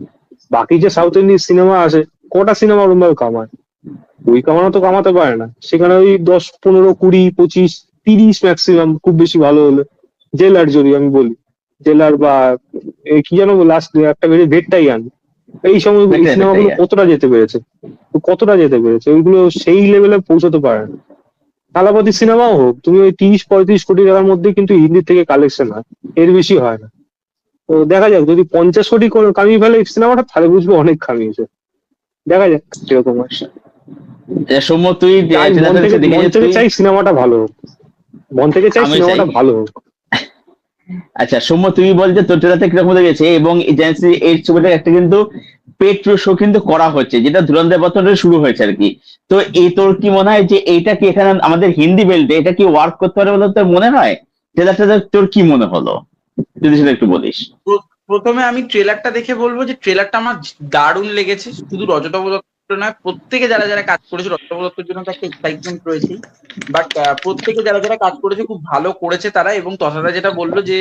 বাকি যে সাউথ ইন্ডিয়ান সিনেমা আছে, কটা সিনেমা ওরকম ভাবে কামায়? ওই কামানো তো কামাতে পারে না। সেখানে ওই 10 15 20 25 30 ম্যাক্সিমাম, খুব বেশি ভালো হলে। জেলার যদি আমি বলি, জেলার বা কি যেন লাস্ট একটা বেরিয়ে ভেটটাই আন, এই সময় এই বেটাই বেটাই সিনেমাগুলো কতটা যেতে পেরেছে, কতটা যেতে পেরেছে, ওইগুলো সেই লেভেলে পৌঁছতে পারে না। থালাপতি সিনেমাও হোক, তুমি ওই 30 35 কোটি টাকার মধ্যে কিন্তু হিন্দি থেকে কালেকশন হয়, এর বেশি হয় না। তো দেখা যাক, যদি 50 কোটি কামিয়ে ফেলে এই সিনেমাটা, তাহলে বুঝবো অনেক কামিয়েছে। দেখা যাক কিরকম হয়। সৌম্য তুই চাই মন ট্রেলারটা থেকে, দেখে মন যে থেকে তুই। চাই সিনেমাটা ভালো হোক, মন থেকে চাই আমি চাই। সিনেমাটা ভালো হোক। আচ্ছা সৌম্য, তুমি বল যে তোর ট্রেলারটা কিরকম লেগেছে, এবং জানিস এই ছবিটা একটা কিন্তু পেড শো কিন্তু করা হচ্ছে, যেটা ধুরন্ধর বছরে শুরু হয়েছে আর কি। তো এই তোর কি মনে হয় যে এইটা কি এখানে আমাদের হিন্দি বেল্টে এটা কি ওয়ার্ক করতে পারে বলে তোর মনে হয়? ট্রেলারটা তোর কি মনে হলো, যদি সেটা একটু বলিস। প্রথমে আমি ট্রেলারটা দেখে বলবো যে ট্রেলারটা আমার দারুণ লেগেছে। শুধু রজতাভ দত্ত নয়, প্রত্যেকে যারা যারা কাজ করেছে, রজতাভ দত্তের জন্য তো একটা এক্সাইটমেন্ট রয়েছেই, বাট প্রত্যেকে যারা যারা কাজ করেছে খুব ভালো করেছে তারা। এবং তথাটা যেটা বললো যে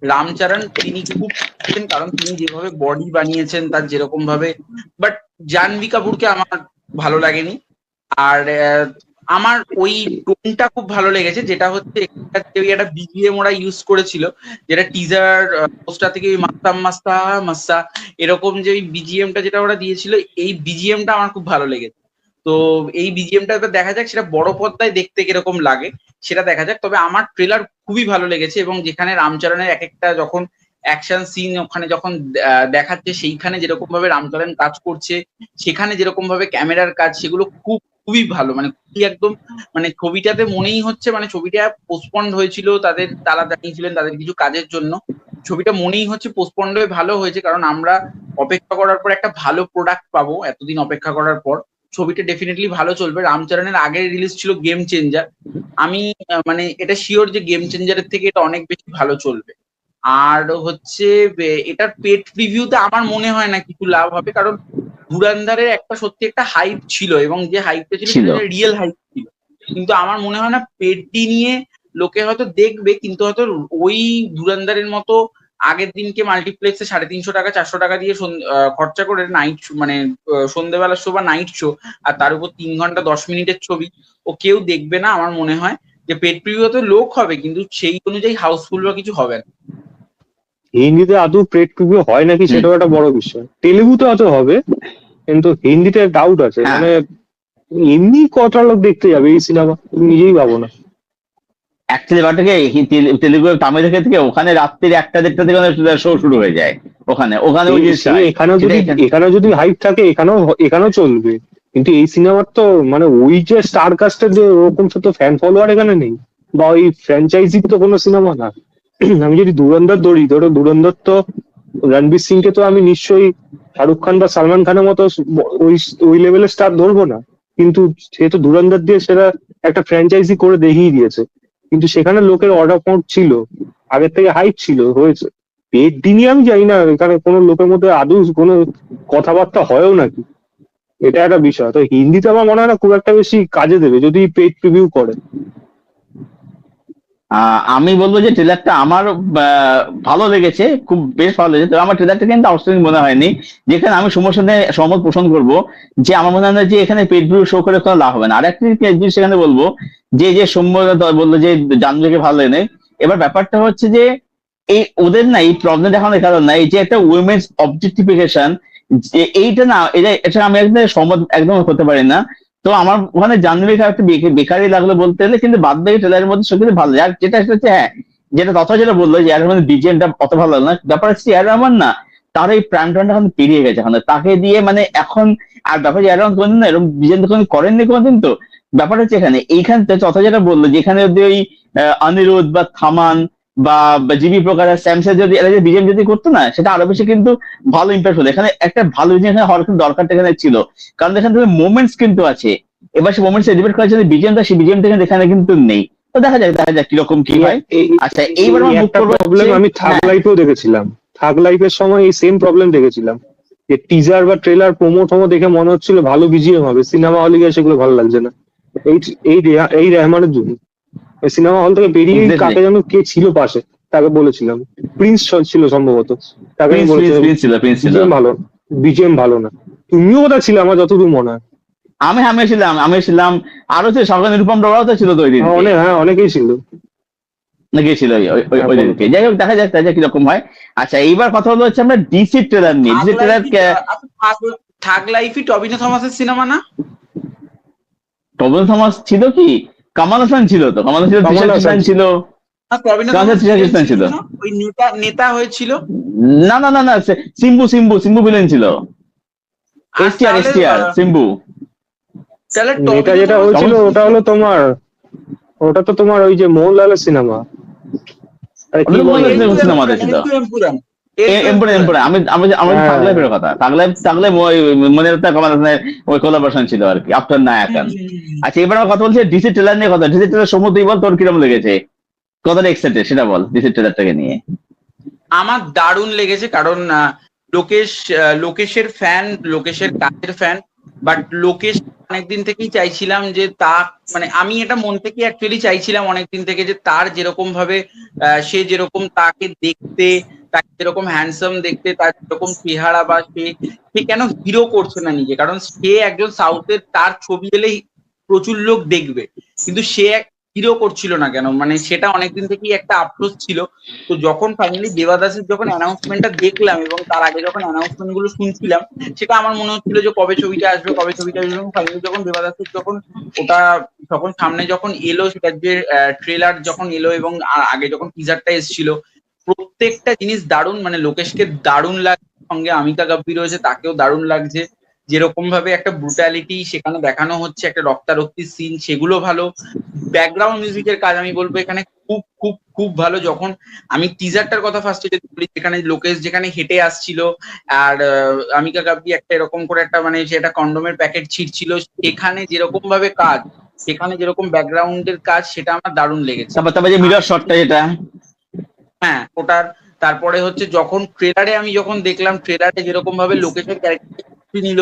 রামচরণ তিনি খুব করেছেন, কারণ তিনি যেভাবে বডি বানিয়েছেন তার যেরকম ভাবে, বাট জাহ্নবী কাপুরকে আমার ভালো লাগেনি। আর আমার ওই টোনটা খুব ভালো লেগেছে, যেটা হচ্ছে একটা বিজিএম ওরা ইউজ করেছিল, যেটা টিজার পোস্টার থেকে ওই মাস্তা মাস্তা মাস্তা এরকম যে ওই বিজিএমটা যেটা ওরা দিয়েছিল, এই বিজিএমটা আমার খুব ভালো লেগেছে। তো এই বিজিএমটা এবার দেখা যাক সেটা বড় পর্দায় দেখতে কিরকম লাগে, সেটা দেখা যাক। তবে আমার ট্রেলার খুবই ভালো লেগেছে, এবং যেখানে রামচরণের এক একটা যখন অ্যাকশন সিন ওখানে যখন দেখাচ্ছে, সেইখানে যেরকম ভাবে রামচরণ কাজ করছে, সেখানে যেরকম ভাবে ক্যামেরার কাজ, সেগুলো খুবই ভালো, মানে খুবই একদম, মানে ছবিটাতে মনেই হচ্ছে, মানে ছবিটা পোস্টপন্ড হয়েছিল, তারা জানিয়েছিলেন তাদের কিছু কাজের জন্য। ছবিটা মনেই হচ্ছে পোস্টপন্ড হয়ে ভালো হয়েছে, কারণ আমরা অপেক্ষা করার পর একটা ভালো প্রোডাক্ট পাবো। এতদিন অপেক্ষা করার পর ছবিটা ডেফিনেটলি ভালো চলবে। রামচরণের আগের রিলিজ ছিল গেম চেঞ্জার। আমি মানে এটা শিওর যে গেম চেঞ্জারের থেকে এটা অনেক বেশি ভালো চলবে। আর হচ্ছে এটার পেড প্রিভিউতে আমার মনে হয় না কিছু লাভ হবে, কারণ ধুরন্ধরের একটা সত্যি একটা হাইপ ছিল, এবং যে হাইপটা ছিল ছিল। সেটা রিয়েল হাইপ ছিল। কিন্তু আমার মনে হয় না পেডটি নিয়ে লোকে হয়তো দেখবে, কিন্তু হয়তো ওই ধুরন্ধরের মতো আগের দিনকে মাল্টিপ্লেক্সে 350 টাকা 400 টাকা দিয়ে খরচা করে নাইট, মানে সন্ধ্যেবেলার শো বা নাইট শো, আর তার উপর 3 ঘন্টা 10 মিনিটের ছবি, ও কেউ দেখবে না। আমার মনে হয় যে পেড প্রিভিউতে লোক হবে, কিন্তু সেই অনুযায়ী হাউসফুল বা কিছু হবে না। হিন্দিতে আদৌ পেড প্রিভিউ হয় নাকি সেটাও একটা বড় বিষয়। তেলেগুতে হয়তো হবে, কিন্তু হিন্দিতে ডাউট আছে। হ্যাঁ। মানে এমনি কটা লোক দেখতে যাবে এই সিনেমা, তুমি নিজেই ভাবো না। অ্যাকচুয়ালি ব্যাপারটাকে তেলেগু তামিল থেকে ওখানে রাত্রির 1টা-1:30 থেকে শো শুরু হয়ে যায়। ওখানে ওই জিনিসটা হয়। এখানেও যদি হাইপ থাকে এখানেও চলবে, কিন্তু এই সিনেমার তো মানে ওই যে স্টার কাস্টের যে ওরকম তো ফ্যান ফলোয়ার এখানে নেই, বা ওই ফ্র্যাঞ্চাইজি তো কোনো সিনেমা না। আমি যদি ধুরন্ধর ধরো ধুরন্ধর তো রণবীর সিং কে তো আমি নিশ্চয়ই শাহরুখ খান বা সালমান খানের মতো ওই ওই লেভেলের স্টার ধরবো না, কিন্তু সে তো ধুরন্ধর দিয়ে সেটা একটা ফ্র্যাঞ্চাইজি করে দেখিয়ে দিয়েছে। কিন্তু সেখানে লোকের অর্ডার কাউন্ট ছিল, আগের থেকে হাইপ ছিল, হয়েছে। পেট দিনই আমি জানি না এখানে কোনো লোকের মধ্যে আদৌ কোনো কথাবার্তা হয়ও নাকি, এটা একটা বিষয়। তো হিন্দিতে আমার মনে হয় না খুব একটা বেশি কাজে দেবে যদি পেড প্রিভিউ করে। আমি বলবো যে ট্রেলারটা আমার ভালো লেগেছে, খুব বেশ ভালো লেগেছে। তবে আমার ট্রেলারটা কিন্তু আউটস্ট্যান্ডিং মনে হয়নি, যেখানে আমি সহমত পোষণ করবো যে আমার মনে হয় না যে এখানে পেড ভিউ শো করে কোনো লাভ হবে না। আর একটা জিনিস সেখানে বলবো, যে সৌম্য বললো যে জাহ্নবীকে ভালো লাগে। এবার ব্যাপারটা হচ্ছে যে এই ওদের না এই প্রবলেম দেখানোর কারণ না, এই যে একটা উইমেন্স অবজেক্টিফিকেশন, যে এইটা না, এটা আমি একদম সহমত একদম হতে পারি না। তো আমার ওখানে জাহ্নবী একটা বেকারই লাগলো বলতে গেলে, কিন্তু বাদ বাকি ট্রেলারের মধ্যে সত্যি ভালো লাগে। আর যেটা সেটা হচ্ছে, হ্যাঁ, যেটা তথা যেটা বললো যে এর রহমানের বিজিএমটা অত ভালো লাগলো না। ব্যাপার হচ্ছে এর রহমান না, তার এই প্রাইম টাইমটা এখন পেরিয়ে গেছে, এখন তাকে দিয়ে মানে এখন আর ব্যাপার এর রহমান কোনদিন না এরকম বিজিএম কোনদিন করেননি কোনদিন। তো ব্যাপার হচ্ছে এইখানে তথা যেটা বললো, যেখানে যদি ওই অনিরুদ্ধ বা থামান বা জিবি প্রকাশ স্যামসের যদি এরা যে বিজিএম যদি করতো না, সেটা আরো বেশি কিন্তু ভালো ইম্প্যাক্ট হলো। এখানে একটা ভালো জিনিস হওয়ার কিন্তু দরকারটা এখানে ছিল, কারণ এখানে মোমেন্টস কিন্তু আছে। এবার সে মোমেন্টস এলিভেট করার জন্য বিজিএমটা, সেই বিজিএমটা এখানে কিন্তু নেই। তো দেখা যাক কিরকম কি হয়। আচ্ছা, এইবার আমরা মুভ করবো প্রবলেম আমি থাগ লাইফেও দেখেছিলাম। থাগ লাইফের সময় এই সেম প্রবলেম দেখেছিলাম, যে টিজার বা ট্রেলার প্রোমো দেখে মনে হচ্ছিল ভালো বিজিএম হবে, সিনেমা হলে গিয়ে সেগুলো ভালো লাগছে না। এই এই রেহমানের জন্য সিনেমা হল থেকে বেরিয়ে কাকে যেন কে ছিল পাশে, তাকে বলেছিলাম, প্রিন্স ছিল সম্ভবত, তাকে আমি বলেছিলাম বিজিএম ভালো না। তুমিও ওটা ছিল আমার যতদূর মনে হয়। আমি ছিলাম আরো ছিল, সরকার নিরুপম রাও তো ছিল তো ওই দিন। অনেকেই ছিল, ছিল ওই দিনকে। যাই হোক, দেখা যাক কিরকম হয়। আচ্ছা, এইবার কথা হলো হচ্ছে আমরা ডিসি ট্রেলার নিয়ে। ডিসি ট্রেলার থাগ লাইফই টবিনো থমাসের সিনেমা না? টবিনো থমাস ছিল কি? কামাল হাসান ছিল তো, কামাল হাসান ছিল, ছিল ওই নেতা হয়েছিল। না না না না, সিম্বু ভিলেন ছিল। এসটিআর সিম্বু। নেতা যেটা হয়েছিল ওটা হলো তোমার, ওটা তো তোমার ওই যে মোহনলালের সিনেমা। সিনেমা ছিল কথা থাকলে মনে কামাল হাসানের ওই কোলাবোরেশন ছিল আর কি, আফটার নায়ক। আচ্ছা, এবার আমার কথা বলছি ডিসি ট্রেলার নিয়ে। কথা ডিসি ট্রেলার সমুদ্র, বল তোর কিরকম লেগেছে, কতটা এক্সাইটেড সেটা বল ডিসি ট্রেলারটাকে নিয়ে। আমার দারুণ লেগেছে, কারণ লোকেশের ফ্যান, লোকেশের কাজের ফ্যান, বাট লোকেশ অনেকদিন থেকেই চাইছিলাম যে মানে আমি এটা মন থেকে অ্যাকচুয়ালি চাইছিলাম অনেকদিন থেকে, যে তার যেরকম ভাবে সে যেরকম তাকে দেখতে, তাকে যেরকম হ্যান্ডসাম দেখতে, তার যেরকম চেহারা, বা সে কেন হিরো করছে না নিজে, কারণ সে একজন সাউথের, তার ছবি এলেই প্রচুর লোক দেখবে, কিন্তু সে হিরো করছিল না কেন, মানে সেটা অনেকদিন থেকেই একটা আফসোস ছিল। তো যখন ফাইনালি দেবাদাসের যখন অ্যানাউন্সমেন্টটা দেখলাম, এবং তার আগে যখন অ্যানাউন্সমেন্ট গুলো শুনছিলাম, সেটা আমার মনে হচ্ছিল যে কবে ছবিটা আসবে। এবং ফাইনালি যখন দেবাদাসের ওটা তখন সামনে যখন এলো, সেটার যে ট্রেলার যখন এলো, এবং আগে যখন টিজারটা এসেছিল, প্রত্যেকটা জিনিস দারুণ, মানে লোকেশকে দারুণ লাগছে, সঙ্গে অমিতা গাব্বি রয়েছে তাকেও দারুণ লাগছে। যেরকম ভাবে একটা ব্রুটালিটি সেখানে দেখানো হচ্ছে, একটা রক্তারক্তির সিন, সেগুলো ভালো। ব্যাকগ্রাউন্ড মিউজিকের কাজ আমি বলবো এখানে খুব খুব খুব ভালো। যখন আমি টিজারটার কথা ফার্স্টে যদি বলি, যেখানে লোকেশ যেখানে হেঁটে আসছিল আর অমিতা গাব্বি একটা এরকম করে একটা মানে সে একটা কন্ডোমের প্যাকেট ছিঁড়ছিল, সেখানে যেরকম ভাবে কাজ, সেখানে যেরকম ব্যাকগ্রাউন্ডের কাজ, সেটা আমার দারুণ লেগেছে। তারপর যে মিরর শটটা যেটা, হ্যাঁ ওটার, তারপরে হচ্ছে যখন ট্রেলারে আমি যখন দেখলাম ট্রেলারে যেরকম ভাবে লোকেশের ক্যারেক্টার নিল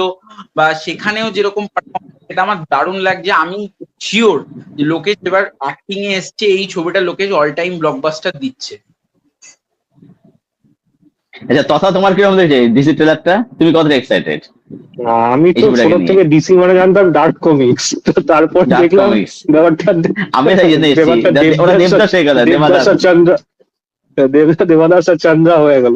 বা সেখানেও যেরকম performance, সেটা আমার দারুণ লাগছে। আমি শিওর যে লোকেশ এবার অ্যাক্টিং এ এসছে, এই ছবিটা লোকেশ অল টাইম ব্লকবাস্টার দিচ্ছে। আচ্ছা তথা তোমার কিরকম লেগেছে ডিসি ট্রেলারটা? তুমি কতটা এক্সাইটেড আমি এই তো ছবিটাকে ছোট নিয়ে? থেকে ডিসি মানে জানতাম ডার্ক কমিক্স, তো তারপর ডার্ক দেখলাম কমিক্স, ব্যাপারটা আমি তাই জেনে এসেছি। ব্যাপারটা ওরা দেবদাস দেবদাস হয়ে গেল, দেবদাস দেবাদাস। আর চন্দ্র, দেবাদাস আর চন্দ্রা হয়ে গেল।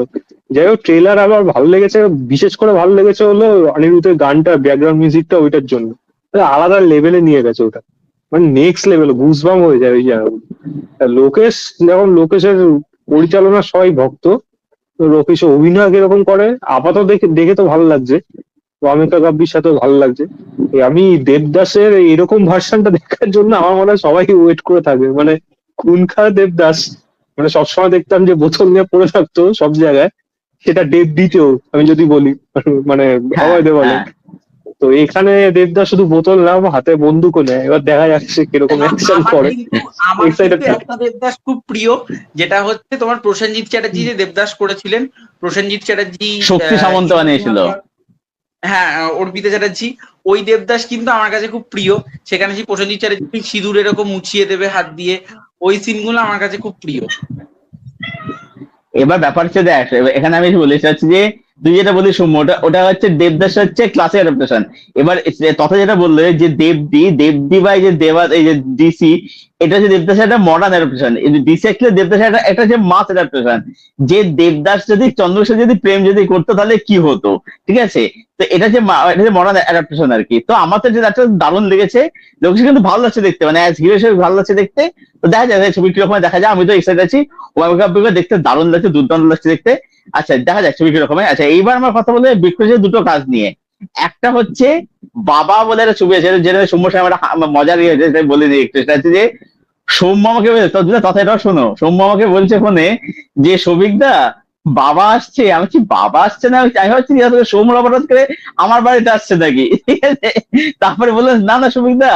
যাই হোক, ট্রেলার আমার ভালো লেগেছে, বিশেষ করে ভালো লেগেছে হলো অনিরুদ্ধের গানটা, ব্যাকগ্রাউন্ড মিউজিকটা ওইটার জন্য। আলাদা লেভেলে নিয়ে গেছে ওটা, মানে নেক্সট লেভেল, গুজবাম হয়ে যায় ওই জায়গাগুলো। আর লোকেশ, যেমন লোকেশের পরিচালনা সবাই ভক্ত, তো লোকেশ অভিনয় কিরকম করে আপাতত দেখে দেখে তো ভালো লাগছে, অমিতা গাব্বির সাথেও ভালো লাগছে। আমি দেবদাসের এরকম ভার্সনটা দেখার জন্য আমার মনে হয় সবাই ওয়েট করে থাকবে, মানে খুনখার দেবদাস, মানে সবসময় দেখতাম যে বোতল নিয়ে পড়ে থাকতো সব জায়গায়, সেটা দেব দিতেও আমি যদি বলি, মানে হ্যাঁ অভয় দেওয়ালে। হ্যাঁ তো এখানে দেবদাস শুধু বোতল না, হাতে বন্দুকও নেয়, এবার দেখা যাচ্ছে কিরকম অ্যাকশন আমার করে। কিন্তু আমার এক্সাইটেড কিন্তু থাকে। একটা দেবদাস খুব প্রিয়, যেটা হচ্ছে তোমার প্রসেনজিৎ চ্যাটার্জি যে দেবদাস করেছিলেন। প্রসেনজিৎ চ্যাটার্জি শক্তি সামন্ত বানিয়েছিল। হ্যাঁ অর্পিতা চ্যাটার্জি, ওই দেবদাস কিন্তু আমার কাছে খুব প্রিয়। সেখানে সেই প্রসেনজিৎ চ্যাটার্জি সিঁদুর এরকম মুছিয়ে দেবে হাত দিয়ে, ওই সিনগুলো আমার কাছে খুব প্রিয়। এবার ব্যাপার হচ্ছে দেখ, এখানে আমি বলে চাচ্ছি যে তুই যেটা বলিস সৌম্য, ওটা ওটা হচ্ছে দেবদাস হচ্ছে ক্লাসিক অ্যাডাপ্টেশন। এবার তথা যেটা বললে যে দেবদি বা এই যে এই যে ডিসি, এটা হচ্ছে দেবদাসের একটা মডার্ন অ্যাডাপ্টেশন। ডিসি অ্যাকচুয়ালি দেবদাসের একটা যে মাস অ্যাডাপ্টেশন, যে দেবদাস যদি চন্দ্রের সাথে যদি প্রেম যদি করতো তাহলে কি হতো, ঠিক আছে? তো এটা যে এটা যে মডার্ন অ্যাডাপ্টেশন আর কি। তো আমার তো যেটা দারুণ লেগেছে, লোকেশ কিন্তু ভালো লাগছে দেখতে, মানে অ্যাজ হিরো হিসেবে ভালো লাগছে দেখতে। তো দেখা যায় ছবি কিরকম দেখা যায়, আমি তো এক্সাইটেড আছি। ওয়ার্ল্ড দেখতে দারুণ লাগছে, দুর্দান্ত লাগছে দেখতে। আচ্ছা দেখা যাক ছবি কিরকম হয়। আচ্ছা এইবার আমার কথা বলে বিক্রমের দুটো কাজ নিয়ে। একটা হচ্ছে বাবা বলে একটা ছবি আছে, যেটা সৌম্যর সাথে আমার মজা লেগেছে, সেটা বলে নিই একটু। সেটা হচ্ছে যে সৌম্য আমাকে কথা এটাও শোনো, সৌম্য আমাকে বলছে ফোনে যে সৌভিক দা বাবা আসছে। আমি বলছি বাবা আসছে না, আমি ভাবছি সৌম্য হঠাৎ করে আমার বাড়িতে আসছে নাকি, ঠিক আছে? তারপরে বললেন না না সৌভিক দা,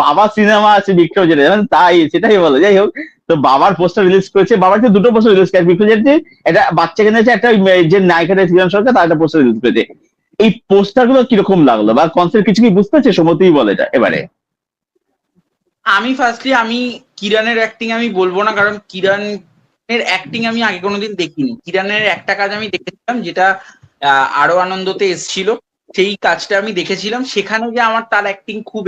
বাবা সিনেমা আছে বিক্রম, যেটা তাই সেটাই বলো। যাই হোক, তো বাবার পোস্টার রিলিজ করেছে, বাবার যে দুটো পোস্টার রিলিজ করেছে বিক্রম যে একটা বাচ্চা কিনেছে, একটা যে নায়িকাটা কিরণ সরকার তার একটা পোস্টার রিলিজ করেছে। এই পোস্টার গুলো কিরকম লাগলো বা কনসেপ্ট কিছু কি বুঝতে পারছে? সমতেই বলে এটা এবারে। আমি ফার্স্টলি আমি কিরণের অ্যাক্টিং আমি বলবো না, কারণ কিরণের অ্যাক্টিং আমি আগে কোনোদিন দেখিনি। কিরণের একটা কাজ আমি দেখেছিলাম, যেটা আরো আনন্দতে এসছিল, সেই কাজটা আমি দেখেছিলাম। সেখানে যে আমার তার অ্যাক্টিং খুব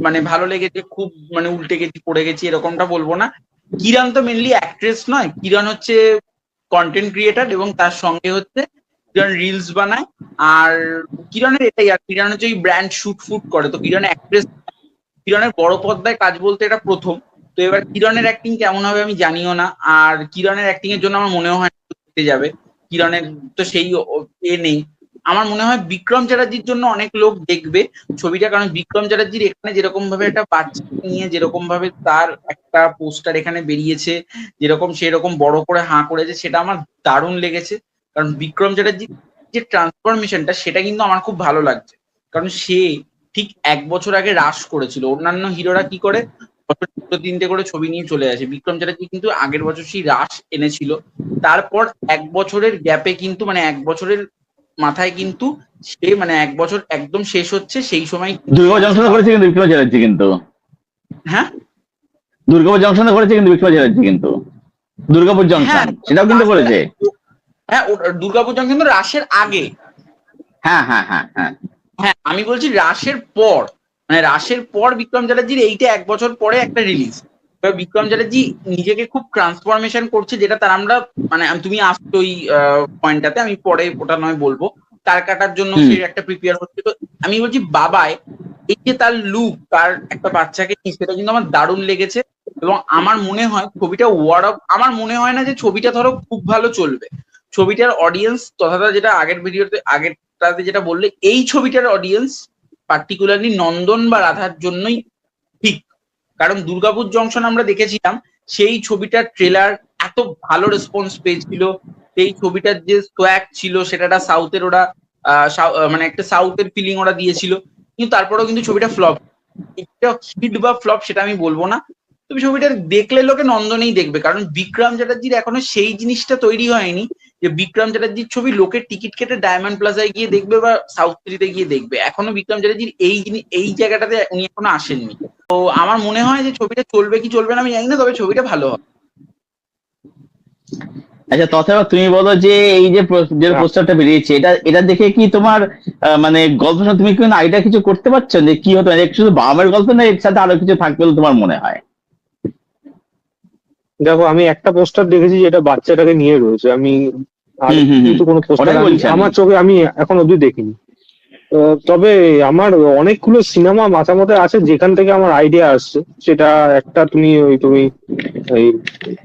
মানে ভালো লেগেছে, খুব মানে উল্টে গেছি পড়ে গেছি এরকমটা বলবো না। কিরণ তো মেনলি অ্যাক্ট্রেস নয়, কিরণ হচ্ছে কন্টেন্ট ক্রিয়েটার, এবং তার সঙ্গে হচ্ছে কিরণ রিলস বানায়। আর কিরণের এটাই, আর কিরণ হচ্ছে ওই ব্র্যান্ড শুট ফুট করে, তো কিরণ অ্যাক্ট্রেস। কিরণের বড় পর্দায় কাজ বলতে এটা প্রথম। তো এবার কিরণের অ্যাক্টিং কেমন হবে আমি জানিও না, আর কিরণের অ্যাক্টিং এর জন্য আমার মনেও হয় দেখতে যাবে। কিরণের তো সেই নেই। আমার মনে হয় বিক্রম চ্যাটার্জির জন্য অনেক লোক দেখবে ছবিটা, কারণ বিক্রম চ্যাটার্জির এখানে যেরকম ভাবে একটা বাচ্চা নিয়ে যেরকম ভাবে তার একটা পোস্টার এখানে বেরিয়েছে, যেরকম সেরকম বড় করে হাঁ করেছে, সেটা আমার দারুণ লেগেছে। কারণ বিক্রম চ্যাটার্জির যে ট্রান্সফরমেশনটা, সেটা কিন্তু আমার খুব ভালো লাগছে। কারণ সে ঠিক 1 বছর আগে রাশ করেছিল। অন্যান্য হিরোরা কি করে বছর 2-3টে করে ছবি নিয়ে চলে আসে, বিক্রম চ্যাটার্জি কিন্তু আগের বছর সেই রাশ এনেছিল। তারপর 1 বছরের গ্যাপে কিন্তু, মানে 1 বছরের মাথায় কিন্তু সে, মানে 1 বছর একদম শেষ হচ্ছে সেই সময়। দুর্গাপুর জংশনে করেছে কিন্তু বিক্রম চ্যাটার্জি, কিন্তু হ্যাঁ দুর্গাপুর জংশনে করেছে কিন্তু বিক্রম চ্যাটার্জি, কিন্তু দুর্গাপুর হ্যাঁ জংশন সেটাও কিন্তু করেছে। হ্যাঁ দুর্গাপুর জংশন কিন্তু রাশের আগে। হ্যাঁ হ্যাঁ হ্যাঁ হ্যাঁ হ্যাঁ আমি বলছি রাশের পর, মানে রাশের পর বিক্রম চ্যাটার্জির এইটা 1 বছর পরে একটা রিলিজ। বিক্রম চ্যাটার্জি নিজেকে খুব ট্রান্সফরমেশন করছে, যেটা তার আমরা, মানে তুমি আসছো ওই পয়েন্টটাতে, আমি পরে ওটা নয় বলবো। তার কাটার জন্য সে একটা প্রিপেয়ার হচ্ছে। তো আমি বলছি বাবায় এই যে তার লুক, তার একটা বাচ্চাকে নিয়ে, সেটা কিন্তু আমার দারুণ লেগেছে। এবং আমার মনে হয় ছবিটা আমার মনে হয় না যে ছবিটা ধরো খুব ভালো চলবে। ছবিটার অডিয়েন্স তথা যেটা আগেরটাতে যেটা বললে, এই ছবিটার অডিয়েন্স পার্টিকুলারলি নন্দন বা রাধার জন্যই ঠিক। কারণ দুর্গাপুর জংশন আমরা দেখেছিলাম, সেই ছবিটার ট্রেলার এত ভালো রেসপন্স পেয়েছিল, সেই ছবিটার যে সোয়াগ ছিল সেটা একটা সাউথের ওরা মানে একটা সাউথের ফিলিং ওরা দিয়েছিল, কিন্তু তারপরেও কিন্তু ছবিটা ফ্লপ। এটা হিট বা ফ্লপ সেটা আমি বলবো না, তুমি ছবিটা দেখলে লোকে নন্দনেই দেখবে। কারণ বিক্রম চ্যাটার্জির এখনো সেই জিনিসটা তৈরি হয়নি যে বিক্রম চ্যাটার্জির ছবি লোকে টিকিট কেটে ডায়মন্ড প্লাজায় গিয়ে দেখবে বা সাউথ সিটিতে গিয়ে দেখবে। এখনো বিক্রম চ্যাটার্জির এই জায়গাটাতে উনি এখনো আসেননি। তো আমার মনে হয় যে ছবিটা চলবে কি চলবে না আমি জানি না, তবে ছবিটা ভালো হবে। আচ্ছা, তথাপি তুমি বলো যে এই যে যে পোস্টারটা বেরিয়েছে, এটা দেখে কি তোমার মানে গল্প তুমি কি আইডিয়া কিছু করতে পারছো যে কি হতো? শুধু বাবার গল্প না, এর সাথে আরো কিছু থাকবে বলে তোমার মনে হয়? দেখো, আমি একটা পোস্টার দেখেছি যেটা বাচ্চাটাকে নিয়ে রয়েছে। আমি আর কিন্তু কোনো পোস্টার আমার চোখে আমি এখন অব্দি দেখিনি। তবে আমার অনেকগুলো সিনেমা মাথা মধ্যে আছে যেখান থেকে আমার আইডিয়া আসছে। সেটা একটা, তুমি এই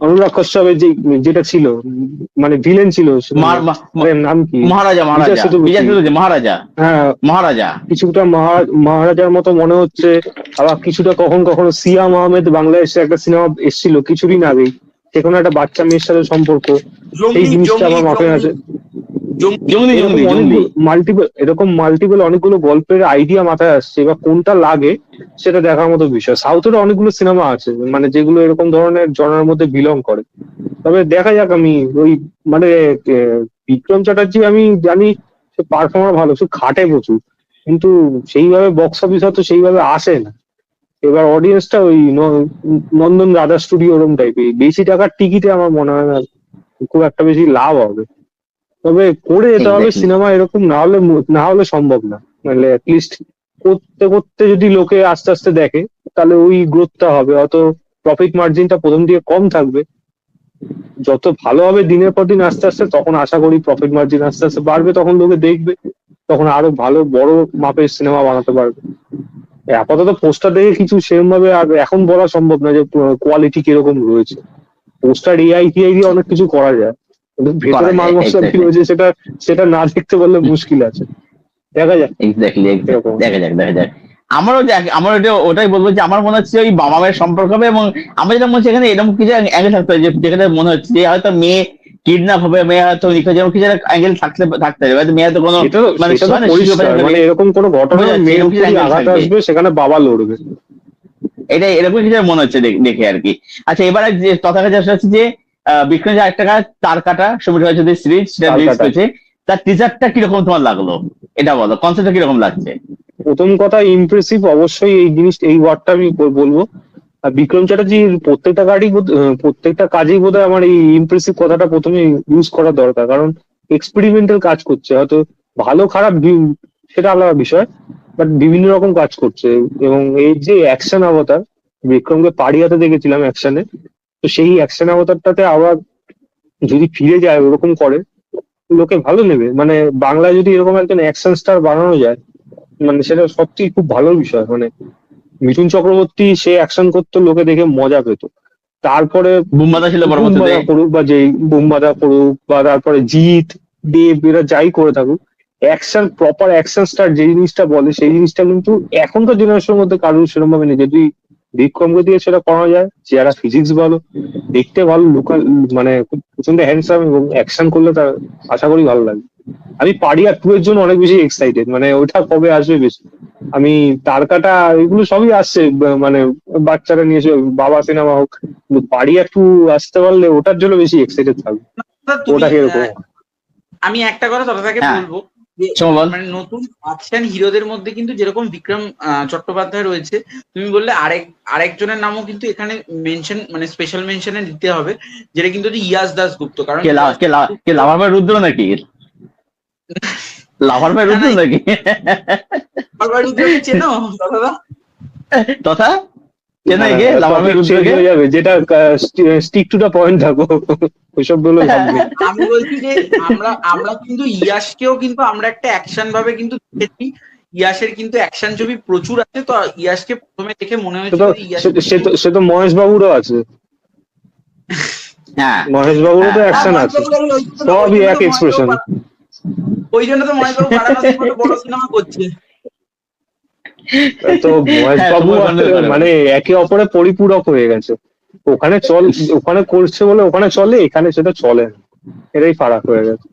অনুরাগ কশ্যপের যেটা ছিল, মানে ভিলেন ছিল, নাম কি, মহারাজা। হ্যাঁ, মহারাজা। কিছুটা মহারাজার মতো মনে হচ্ছে। আবার কিছুটা কখনো সিয়াম আহমেদ বাংলাদেশে একটা সিনেমা এসেছিল কিছুদিন আগেই, সেখানে একটা বাচ্চা মেয়ের সাথে সম্পর্ক, সেই জিনিসটা আমার মাথায় আছে। মাল্টিপল অনেকগুলো গল্পের আইডিয়া মাথায় আসছে, এবার কোনটা লাগে সেটা দেখার মতো বিষয়। সাউথের অনেকগুলো সিনেমা আছে মানে যেগুলো এরকম ধরনের জনার মধ্যে বিলং করে। তবে দেখা যাক। আমি ওই মানে বিক্রম চ্যাটার্জি আমি জানি সে পারফর্মার ভালো, সে খাটে প্রচুর, কিন্তু সেইভাবে বক্স অফিস হয়তো সেইভাবে আসে না। এবার অডিয়েন্সটা ওই নন্দন রাধা স্টুডিও ওরম টাইপের, বেশি টাকার টিকিটে আমার মনে হয় না খুব একটা বেশি লাভ হবে। তবে করে যেতে হবে সিনেমা, এরকম না হলে সম্ভব না। মানে অ্যাটলিস্ট করতে করতে যদি লোকে আস্তে আস্তে দেখে তাহলে ওই গ্রোথটা হবে। অত প্রফিট মার্জিনটা প্রথম দিকে কম থাকবে, যত ভালো হবে দিনের পর দিন আস্তে আস্তে, তখন আশা করি প্রফিট মার্জিন আস্তে আস্তে বাড়বে, তখন লোকে দেখবে, তখন আরো ভালো বড় মাপের সিনেমা বানাতে পারবে। আপাতত পোস্টার দেখে কিছু সেরকম ভাবে আর এখন বলা সম্ভব না যে কোয়ালিটি কিরকম রয়েছে। পোস্টার এআই দিয়ে অনেক কিছু করা যায়, কিন্তু ভেতরে মাল মশলা কি রয়েছে সেটা না দেখতে পারলে মুশকিল আছে। দেখা যাক। দেখা যাক। আমার ওটাই বলবো যে আমার মনে হচ্ছে ওই বাবা মায়ের সম্পর্ক হবে, এবং আমার যেটা মনে হচ্ছে এখানে এরকম কিছু অ্যাঙ্গেল থাকতে হবে যেখানে মনে হচ্ছে যে হয়তো মেয়ে কিডন্যাপ হবে, মেয়ে হয়তো নিখোঁজ, এরকম কিছু অ্যাঙ্গেল থাকতে হবে। মেয়ে হয়তো কোনো মানে এরকম কোনো ঘটনা আঘাত আসবে, সেখানে বাবা লড়বে, এটা এরকম কিছু মনে হচ্ছে দেখে আর কি। আচ্ছা, এবার যে তথাকথিত হচ্ছে যে বিক্রম যে আরেকটা কাজ তার কাটা ছবিটা হচ্ছে সিরিজ, সেটা রিলিজ করেছে, তার টিজারটা কিরকম তোমার লাগলো এটা বলো, কনসেপ্টটা কিরকম লাগছে? প্রথম কথা ইমপ্রেসিভ, অবশ্যই এই জিনিস, এই ওয়ার্ডটা আমি বলবো। আর বিক্রম চ্যাটার্জির প্রত্যেকটা কাজেই বোধহয় আমার এই ইমপ্রেসিভ কথাটা প্রথমে ইউজ করা দরকার, কারণ এক্সপেরিমেন্টাল কাজ করছে। হয়তো ভালো খারাপ সেটা আলাদা বিষয়, বাট বিভিন্ন রকম কাজ করছে। এবং এই যে অ্যাকশন অবতার, বিক্রমকে পাড়িয়াতে দেখেছিলাম অ্যাকশনে, তো সেই অ্যাকশন অবতারটাতে আবার যদি ফিরে যায় ওরকম করে, লোকে ভালো নেবে। মানে বাংলায় যদি এরকম একজন অ্যাকশন স্টার বানানো যায়, মানে সেটা সত্যি খুব ভালো বিষয়। মানে মিঠুন চক্রবর্তী সে অ্যাকশন করতো, লোকে দেখে মজা পেত। তারপরে বুমবাদা করুক বা যেই বুমবাদা করুক, বা তারপরে জিৎ, দেব, এরা যাই করে থাকুক, অ্যাকশন, প্রপার অ্যাকশন স্টার যে জিনিসটা বলে, সেই জিনিসটা কিন্তু এখনকার জেনারেশনের মধ্যে কারোর সেরকম ভাবে নেই। যদি বিক্রমকে দিয়ে সেটা করা যায়, যারা ফিজিক্স ভালো, দেখতে ভালো, লোকাল, মানে প্রচন্ড হ্যান্ডসাম, এবং অ্যাকশন করলে তার আশা করি ভালো লাগে। আমি পাড়িয়া 2 এর জন্য অনেক বেশি এক্সাইটেড। মানে ওটা কবে আসবে বেশি, আমি তার কাটা এগুলো সবই আসছে, মানে বাচ্চারা নিয়ে বাবা সিনেমা হোক, পাড়িয়া 2 আসতে পারলে ওটার জন্য বেশি এক্সাইটেড থাকবে। ওটা কিরকম? আমি একটা কথা তথাকে বলবো যে মানে নতুন অ্যাকশন হিরোদের মধ্যে কিন্তু যেরকম বিক্রম চট্টোপাধ্যায় রয়েছে, তুমি বললে আরেকজনের নামও কিন্তু এখানে মেনশন, মানে স্পেশাল মেনশনে দিতে হবে, যেটা কিন্তু ইয়াস দাশগুপ্ত। কারণ লাভার ভাই রুদ্র নাকি? লাভার ভাই রুদ্র নাকি? চেনো দাদা? তথা যেটা স্টিক টু দা পয়েন্ট থাকো, ওইসব গুলো। আমি বলছি যে আমরা কিন্তু ইয়াসকেও কিন্তু আমরা একটা অ্যাকশন ভাবে কিন্তু দেখেছি, ইয়াসের কিন্তু অ্যাকশন ছবি প্রচুর আছে, তো ইয়াসকে প্রথমে দেখে মনে সে হয়েছিল তো যে ইয়াস সে তো মহেশ বাবুরও আছে, হ্যাঁ মহেশ বাবুরও তো হ্যাঁ অ্যাকশন আছে, সবই এক এক্সপ্রেশন। ওই জন্য তো মহেশ বাবু বারাণসীর মতো বড় সিনেমা করছে। তো মহেশ হ্যাঁ, বাবু সময় বন্ধ করে মানে একে অপরে পরিপূরক হয়ে গেছে। ওখানে করছে বলে ওখানে চলে, এখানে সেটা চলে না, এটাই ফারাক হয়ে গেছে।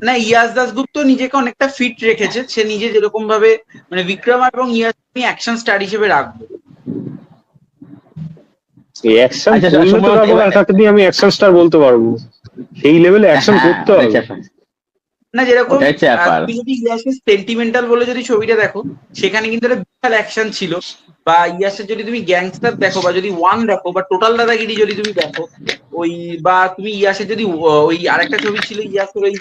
না, ইয়াস দাশগুপ্ত নিজেকে অনেকটা ফিট রেখেছে, সে নিজে যেরকম ভাবে মানে বিক্রম এবং ইয়াস আমি অ্যাকশন স্টার হিসেবে রাখবো। এই অ্যাকশন আচ্ছা, করলে তো সময় তারপর এবার- তাকে দিয়ে আমি অ্যাকশন স্টার বলতে পারবো, সেই লেভেলে অ্যাকশন হ্যাঁ, করতে হবে। ওটাই ব্যাপার। না, যেরকম ওটাই হচ্ছে ব্যাপার। তুমি যদি ইয়াসের সেন্টিমেন্টাল বলে যদি ছবিটা দেখো, সেখানে কিন্তু একটা বিশাল অ্যাকশন ছিল। বা ইয়াসের যদি তুমি গ্যাংস্টার দেখো, বা যদি ওয়ান দেখো, বা টোটাল দাদাগিরি যদি তুমি দেখো, ওই বা তুমি ইয়াসের যদি ওই আরেকটা ছবি ছিল ইয়াসের ওই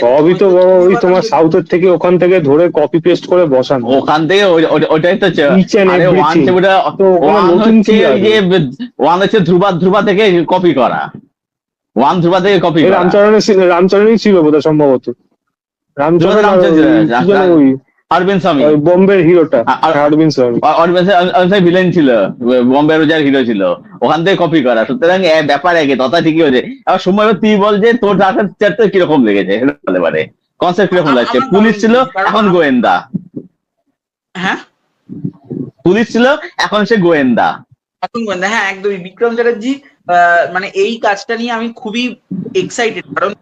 সবই তো বড় ওই তোমার সাউথের থেকে ওখান থেকে ধরে কপি পেস্ট করে বসানো, ওখান থেকে ওটাই তো Each and আরে ওয়ান everything। ছবিটা, তো ওখানে ওয়ান নতুন হচ্ছে কি আছে? যে ওয়ান হচ্ছে ধ্রুবা থেকে কপি করা, ওয়ান ধ্রুবা থেকে কপি এই করা। রামচরণই ছিল বোধহয় সম্ভবত, রামচরণ আর কি যেন ওই অরবিন্দ স্বামী, ওই বোম্বের হিরোটা, অরবিন্দ স্বামী। ভিলেন ছিল, বম্বে রোজার হিরো ছিল, ওখান থেকে কপি করা। সুতরাং ব্যাপার একই, তথা ঠিকই হয়েছে। এবার সময় তুই বল যে তোর চারটা কিরকম লেগেছে, সেটা বলতে পারে কনসেপ্ট কিরকম লাগছে। পুলিশ ছিল, এখন গোয়েন্দা। হ্যাঁ, পুলিশ ছিল, এখন সে গোয়েন্দা। এখন গোয়েন্দা, হ্যাঁ একদমই। বিক্রম চ্যাটার্জি মানে এই কাজটা নিয়ে আমি খুবই এক্সাইটেড, কারণ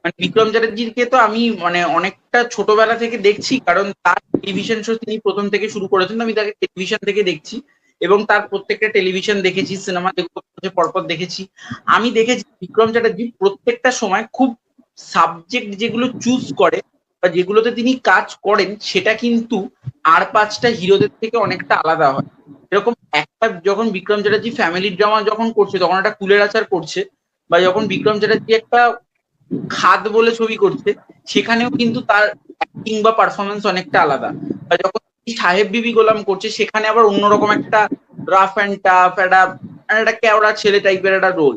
মানে বিক্রম চ্যাটার্জিকে তো আমি মানে অনেকটা ছোটবেলা থেকে দেখছি, কারণ তার টেলিভিশন শো তিনি প্রথম থেকে শুরু করেছেন, আমি তাকে টেলিভিশন থেকে দেখছি এবং তার প্রত্যেকটা টেলিভিশন দেখেছি, সিনেমা পরপর দেখেছি। আমি দেখেছি বিক্রম চ্যাটার্জি প্রত্যেকটা সময় খুব সাবজেক্ট যেগুলো চুজ করে বা যেগুলোতে তিনি কাজ করেন, সেটা কিন্তু আর পাঁচটা হিরোদের থেকে অনেকটা আলাদা হয়। এরকম একটা যখন বিক্রম চ্যাটার্জি ফ্যামিলি ড্রামা যখন করছে, তখন একটা কুলের আচার করছে, বা যখন বিক্রম চ্যাটার্জি একটা খাদ বলে ছবি করছে, সেখানেও কিন্তু তার অ্যাক্টিং বা পারফরমেন্স অনেকটা আলাদা। বা যখন সাহেব বিবি গোলাম করছে, সেখানে আবার অন্যরকম একটা রাফ অ্যান্ড টাফ একটা কেওড়া ছেলে টাইপের একটা রোল,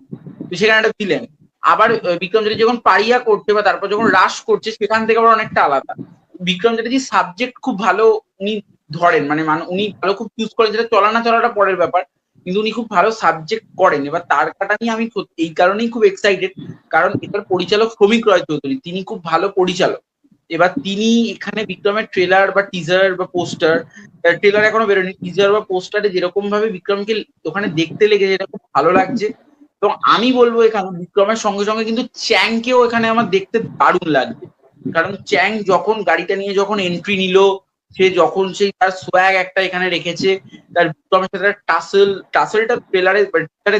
তো সেখানে একটা ভিলেন। আবার বিক্রম চ্যাটার্জি যখন পারিয়া করছে বা তারপর যখন রাশ করছে, সেখান থেকে আবার অনেকটা আলাদা। বিক্রম চ্যাটার্জি সাবজেক্ট খুব ভালো উনি ধরেন, মানে উনি ভালো খুব চুজ করেন, যেটা চলা না চলাটা পরের ব্যাপার, কিন্তু উনি খুব ভালো সাবজেক্ট করেন। এবার তার কাটা নিয়ে আমি এই কারণেই খুব এক্সাইটেড, কারণ এটার পরিচালক শ্রমিক রয় চৌধুরী, তিনি খুব ভালো পরিচালক। এবার তিনি এখানে বিক্রমের ট্রেলার বা টিজার বা পোস্টার, ট্রেলার এখনো বেরোয়নি, টিজার বা পোস্টারে যেরকম ভাবে বিক্রমকে ওখানে দেখতে লেগেছে, যেটা খুব ভালো লাগছে। এবং আমি বলবো এখানে বিক্রমের সঙ্গে সঙ্গে কিন্তু চ্যাংকেও এখানে আমার দেখতে দারুণ লাগছে, কারণ চ্যাং যখন গাড়িটা নিয়ে যখন এন্ট্রি নিল, সে যখন সেই তার সোয়াগ একটা এখানে রেখেছে, তার বিক্রমের সাথে টাসেলটা ট্রেলারে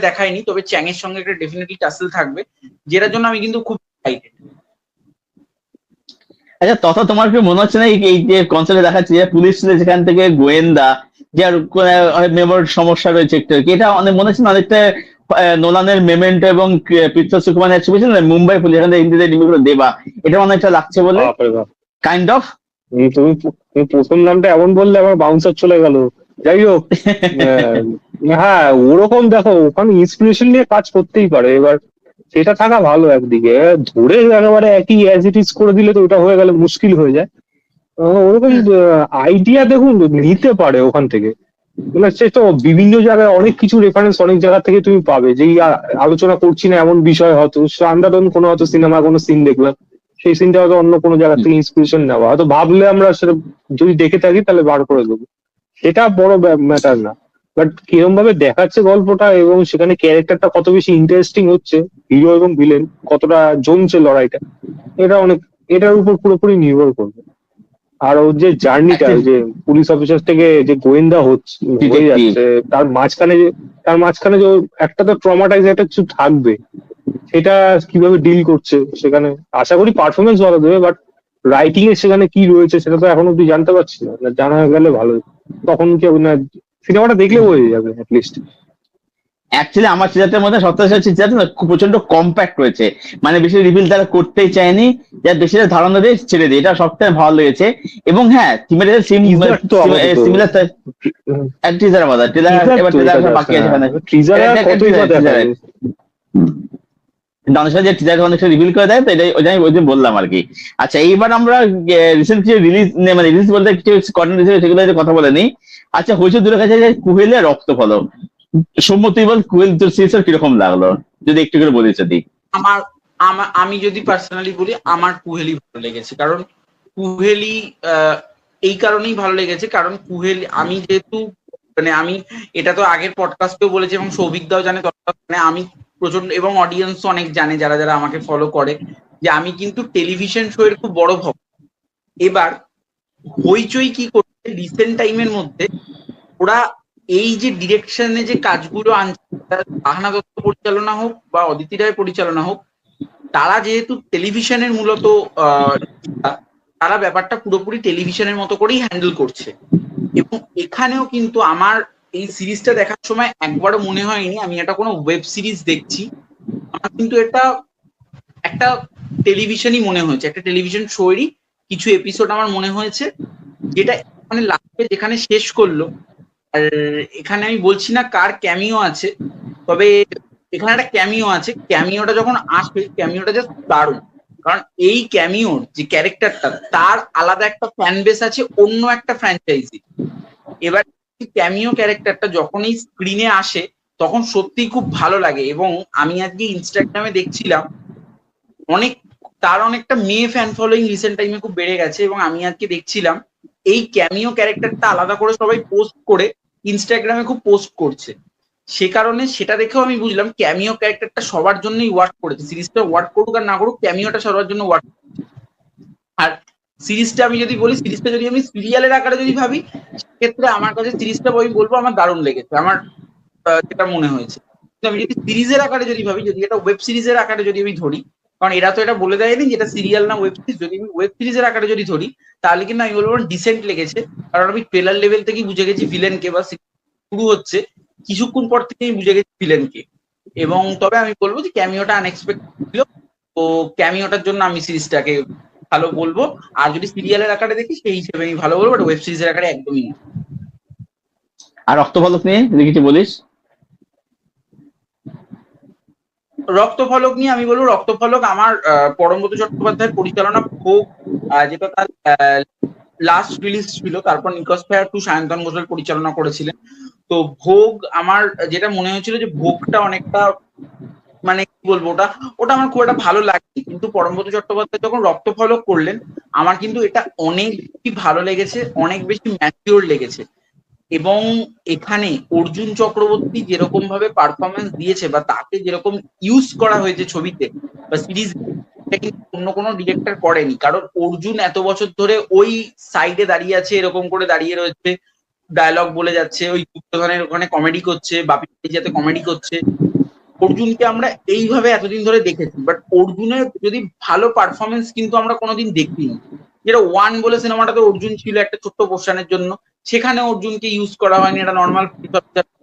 দেখায়নি, তবে চ্যাং এর সঙ্গে একটা ডেফিনেটলি টাসেল থাকবে, যেটার জন্য আমি কিন্তু খুব এক্সাইটেড। আচ্ছা, তথা তোমার কি মনে হচ্ছে না এই যে কনসেপ্টে দেখাচ্ছে যে পুলিশ ছিল সেখান থেকে গোয়েন্দা, যার অনেক মেমোর সমস্যা রয়েছে একটু, এটা অনেক মনে হচ্ছে না অনেকটা নোলানের মেমেন্টো এবং পৃথ্বী সুকুমারের ছবি ছিল না, মুম্বাই পুলিশ, এখান থেকে হিন্দিতে রিমেক করে দেবা, এটা অনেকটা লাগছে বলে বাপরে বাপ, কাইন্ড অফ। তুমি প্রথম নামটা এমন বললে আমার বাউন্সার চলে গেল। যাই হোক, হ্যাঁ ওরকম দেখো, ওখানে ইন্সপিরেশন নিয়ে কাজ করতেই পারে। এবার সেটা থাকা ভালো একদিকে, ধরে একেবারে একই অ্যাজ ইট ইজ করে দিলে তো ওটা হয়ে গেলে মুশকিল হয়ে যায়। ওরকম আইডিয়া দেখুন নিতে পারে ওখান থেকে, মানে সে তো বিভিন্ন জায়গায় অনেক কিছু রেফারেন্স অনেক জায়গা থেকে তুমি পাবে, যেই আলোচনা করছি না এমন বিষয়, হয়তো আন্দাদন কোনো হয়তো সিনেমা কোনো সিন দেখলাম, সেই সিনটা হয়তো অন্য কোনো জায়গা থেকে ইন্সপিরেশন নেওয়া, হয়তো ভাবলে আমরা সেটা যদি দেখে থাকি তাহলে বার করে দেবো, সেটা বড় ম্যাটার না। বাট কিরম ভাবে দেখাচ্ছে গল্পটা এবং সেখানে ক্যারেক্টারটা কত বেশি ইন্টারেস্টিং হচ্ছে, হিরো এবং ভিলেন কতটা জমছে লড়াইটা, এটা অনেক, এটার উপর পুরোপুরি নির্ভর করবে। আর ওর যে জার্নিটা, যে পুলিশ অফিসার থেকে যে গোয়েন্দা হয়ে যাচ্ছে, তার মাঝখানে যে একটা তো ট্রমাটাইজ একটা কিছু থাকবে, সেটা কিভাবে ডিল করছে সেখানে, আশা করি পারফরমেন্স ভালো দেবে। বাট রাইটিং এ সেখানে কি রয়েছে সেটা তো এখন অব্দি জানতে পারছি না, জানা গেলে ভালো, তখন কি না সিনেমাটা দেখলে বোঝা যাবে অ্যাটলিস্ট। অ্যাকচুয়ালি আমার সিজারটার মধ্যে সপ্তাহে সিজারটা না খুব প্রচন্ড কম্প্যাক্ট রয়েছে, মানে বেশি রিভিল তারা করতেই চায়নি, যা বেশি ধারণা দিয়ে ছেড়ে দিয়ে, এটা সবটাই ভালো লেগেছে। এবং হ্যাঁ থিমেটিক্যাল সিমিলার টিজার আমাদের ট্রেলার, এবার ট্রেলার বাকি আছে, ডানসার যে টিজার অনেকটা রিভিল করে দেয়, তো এটাই ওই ওই দিন বললাম আর কি। আচ্ছা, এইবার আমরা রিসেন্ট কিছু রিলিজ মানে রিলিজ বলতে কিছু কন্টেন্ট হিসেবে সেগুলো কথা বলে নিই। আচ্ছা, হয়েছে দূরের কাছে যে কুহেলের রক্ত ফলক, সৌম্য তুই বল কুহেল তোর সিরিজটা কিরকম লাগলো, যদি একটু করে বলিস যদি। আমার আমি যদি পার্সোনালি বলি, আমার কুহেলি ভালো লেগেছে। কারণ কুহেলি এই কারণেই ভালো লেগেছে, কারণ কুহেলি আমি যেহেতু মানে আমি এটা তো আগের পডকাস্টেও বলেছি এবং সৌভিকদাও জানে, মানে আমি প্রচন্ড, এবং অডিয়েন্সও অনেক জানে যারা যারা আমাকে ফলো করে, যে আমি কিন্তু টেলিভিশন শো এর খুব বড় ভক্ত। এবার হইচই কি করছে রিসেন্ট টাইমের মধ্যে, ওরা এই যে ডিরেকশনে যে কাজগুলো আনছে, সাহানা দত্ত পরিচালনা হোক বা অদিতি রায় পরিচালনা হোক, তারা যেহেতু টেলিভিশনের মূলত তারা ব্যাপারটা পুরোপুরি টেলিভিশনের মতো করেই হ্যান্ডেল করছে। এবং এখানেও কিন্তু আমার এই সিরিজটা দেখার সময় একবারও মনে হয়নি আমি এটা কোনো ওয়েব সিরিজ দেখছি। আমার কিন্তু এটা একটা টেলিভিশনই মনে হয়েছে, একটা টেলিভিশন শোয়েরই কিছু এপিসোড আমার মনে হয়েছে, যেটা মানে লাস্টে যেখানে শেষ করলো। আর এখানে আমি বলছি না কার ক্যামিও আছে, তবে এখানে একটা ক্যামিও আছে। ক্যামিওটা যখন আসবে, ক্যামিওটা জাস্ট দারুণ। কারণ এই ক্যামিওর যে ক্যারেক্টারটা, তার আলাদা একটা ফ্যান বেস আছে অন্য একটা ফ্র্যাঞ্চাইজি। এবার ক্যামিও ক্যারেক্টারটা যখনই স্ক্রিনে আসে তখন সত্যিই খুব ভালো লাগে। এবং আমি আজকে ইনস্টাগ্রামে দেখছিলাম অনেক, তার অনেকটা মেয়ে ফ্যান ফলোইং রিসেন্ট টাইমে খুব বেড়ে গেছে। এবং আমি আজকে দেখছিলাম এই ক্যামিও ক্যারেক্টারটা আলাদা করে সবাই পোস্ট করে ইনস্টাগ্রামে খুব পোস্ট করছে। সে কারণে সেটা দেখেও আমি বুঝলাম ক্যামিও ক্যারেক্টারটা সবার জন্যই ওয়ার্ক করেছে। সিরিজটা ওয়ার্ক করুক আর না করুক, ক্যামিওটা সবার জন্য ওয়ার্ক। আর সিরিজটা আমি যদি বলি, সিরিজটা যদি আমি সিরিয়ালের আকারে যদি ভাবি, সেক্ষেত্রে আমার কাছে সিরিজটা আমি বলবো আমার দারুণ লেগেছে, আমার যেটা মনে হয়েছে। আমি যদি সিরিজের আকারে যদি ভাবি, যদি এটা ওয়েব সিরিজের আকারে যদি আমি ধরি, কারণ এরা তো এটা বলে দেয়নি যেটা সিরিয়াল না ওয়েব সিরিজ, যদি আমি ওয়েব সিরিজের আকারে যদি ধরি তাহলে কিন্তু আমি বলবো ডিসেন্ট লেগেছে। কারণ আমি ট্রেলার লেভেল থেকেই বুঝে গেছি ভিলেনকে, বা শুরু হচ্ছে কিছুক্ষণ পর থেকেই বুঝে গেছি ভিলেনকে। এবং তবে আমি বলবো যে ক্যামিওটা আনএক্সপেক্টেড ছিল, তো ক্যামিওটার জন্য আমি সিরিজটাকে ভালো বলবো। আর যদি সিরিয়ালের আকারে দেখি সেই হিসেবে আমি ভালো বলবো, ওয়েব সিরিজের আকারে একদমই না। আর রক্ত ফলক নিয়ে যদি কিছু বলিস। রক্তফলক নিয়ে আমি বলবো, রক্তফলক আমার পরমব্রত চট্টোপাধ্যায়ের পরিচালনা ভোগ, যেটা তার লাস্ট রিলিজ ছিল। তারপর নিকোস্ফেয়ার 2 সায়ন্তন ঘোষাল পরিচালনা করেছিলেন। তো ভোগ আমার যেটা মনে হয়েছিল যে ভোগটা অনেকটা মানে কি বলবো, ওটা ওটা আমার খুব একটা ভালো লাগছে। কিন্তু পরমব্রত চট্টোপাধ্যায় যখন রক্তফলক করলেন, আমার কিন্তু এটা অনেক বেশি ভালো লেগেছে, অনেক বেশি ম্যাচিওর লেগেছে। এবং এখানে অর্জুন চক্রবর্তী যেরকম ভাবে পারফরমেন্স দিয়েছে, বা তাকে যেরকম ইউজ করা হয়েছে ছবিতে বা সিরিজ, কিন্তু অন্য কোনো ডিরেক্টর করেনি। কারণ অর্জুন এত বছর ধরে ওই সাইডে দাঁড়িয়ে আছে, এরকম করে দাঁড়িয়ে রয়েছে, ডায়লগ বলে যাচ্ছে, ওই গুপ্তধনের ওখানে কমেডি করছে, বাপি যাতে কমেডি করছে। অর্জুনকে আমরা এইভাবে এতদিন ধরে দেখেছি, বাট অর্জুনের যদি ভালো পারফরমেন্স কিন্তু আমরা কোনোদিন দেখিনি। যেটা ওয়ান বলে সিনেমাটাতে অর্জুন ছিল একটা ছোট্ট পোর্শনের জন্য, সেখানে অর্জুনকে ইউজ করা হয়নি। এটা নর্মাল